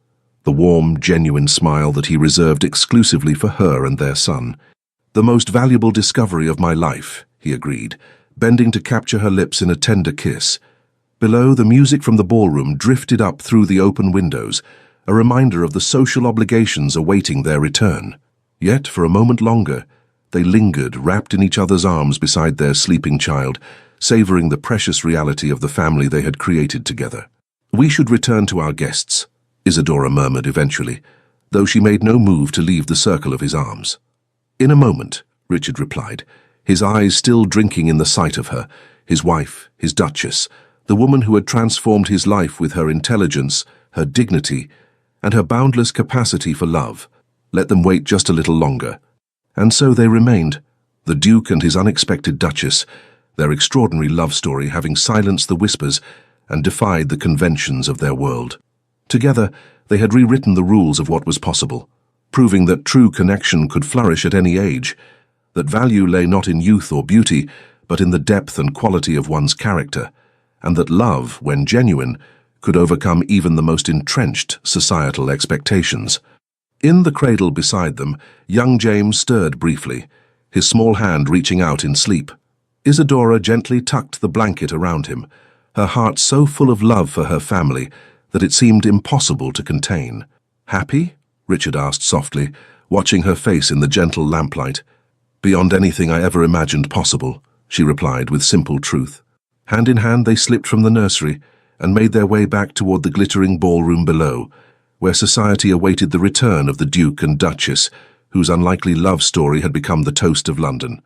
the warm, genuine smile that he reserved exclusively for her and their son. "The most valuable discovery of my life," he agreed, bending to capture her lips in a tender kiss. Below, the music from the ballroom drifted up through the open windows, a reminder of the social obligations awaiting their return. Yet, for a moment longer, they lingered, wrapped in each other's arms beside their sleeping child, savoring the precious reality of the family they had created together. "We should return to our guests," Isadora murmured eventually, though she made no move to leave the circle of his arms. "In a moment," Richard replied, his eyes still drinking in the sight of her, his wife, his Duchess, the woman who had transformed his life with her intelligence, her dignity, and her boundless capacity for love. Let them wait just a little longer. And so they remained, the Duke and his unexpected Duchess, their extraordinary love story having silenced the whispers and defied the conventions of their world. Together, they had rewritten the rules of what was possible, proving that true connection could flourish at any age, that value lay not in youth or beauty, but in the depth and quality of one's character, and that love, when genuine, could overcome even the most entrenched societal expectations. In the cradle beside them, young James stirred briefly, his small hand reaching out in sleep. Isadora gently tucked the blanket around him, her heart so full of love for her family that it seemed impossible to contain. "Happy?" Richard asked softly, watching her face in the gentle lamplight. "Beyond anything I ever imagined possible," she replied with simple truth. Hand in hand they slipped from the nursery and made their way back toward the glittering ballroom below, where society awaited the return of the Duke and Duchess, whose unlikely love story had become the toast of London.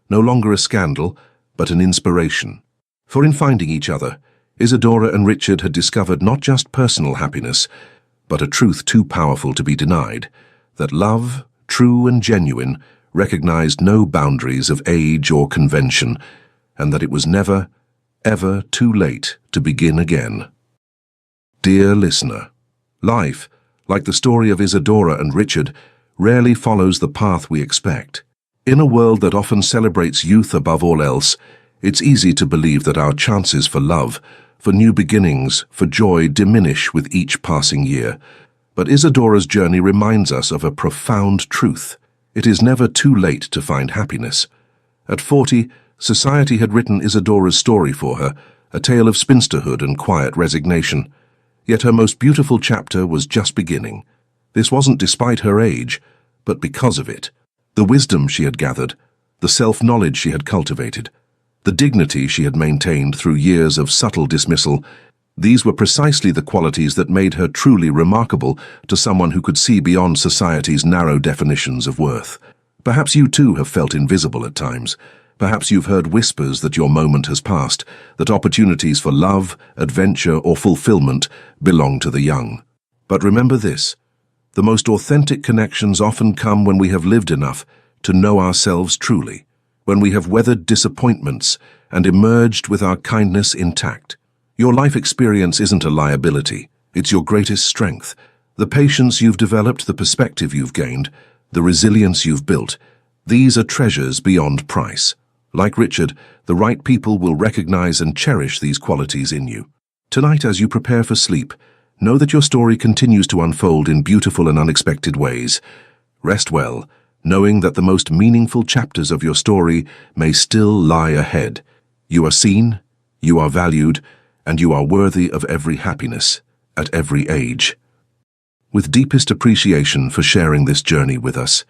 No longer a scandal, but an inspiration. For in finding each other, Isadora and Richard had discovered not just personal happiness, but a truth too powerful to be denied, that love, true and genuine, recognized no boundaries of age or convention, and that it was never, ever too late to begin again. Dear listener, Life, like the story of Isadora and Richard, rarely follows the path we expect. In a world that often celebrates youth above all else, it's easy to believe that our chances for love, for new beginnings, for joy diminish with each passing year. But Isadora's journey reminds us of a profound truth. It is never too late to find happiness. At 40, society had written Isadora's story for her, a tale of spinsterhood and quiet resignation. Yet her most beautiful chapter was just beginning. This wasn't despite her age, but because of it. The wisdom she had gathered, the self-knowledge she had cultivated, the dignity she had maintained through years of subtle dismissal, these were precisely the qualities that made her truly remarkable to someone who could see beyond society's narrow definitions of worth. Perhaps you too have felt invisible at times. Perhaps you've heard whispers that your moment has passed, that opportunities for love, adventure, or fulfillment belong to the young. But remember this: the most authentic connections often come when we have lived enough to know ourselves truly, when we have weathered disappointments and emerged with our kindness intact. Your life experience isn't a liability, it's your greatest strength. The patience you've developed, the perspective you've gained, the resilience you've built, these are treasures beyond price. Like Richard, the right people will recognize and cherish these qualities in you. Tonight, as you prepare for sleep, know that your story continues to unfold in beautiful and unexpected ways. Rest well, knowing that the most meaningful chapters of your story may still lie ahead. You are seen, you are valued, and you are worthy of every happiness, at every age. With deepest appreciation for sharing this journey with us,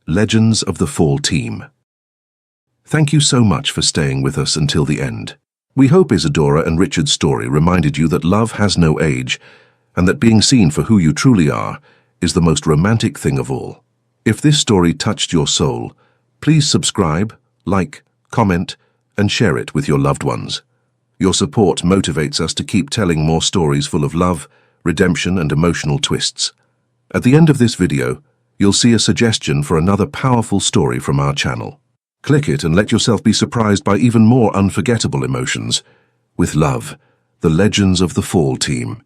Legends of the Fall team. Thank you so much for staying with us until the end. We hope Isadora and Richard's story reminded you that love has no age, and that being seen for who you truly are is the most romantic thing of all. If this story touched your soul, please subscribe, like, comment, and share it with your loved ones. Your support motivates us to keep telling more stories full of love, redemption, and emotional twists. At the end of this video, you'll see a suggestion for another powerful story from our channel. Click it and let yourself be surprised by even more unforgettable emotions. With love, the Legends of the Fall team.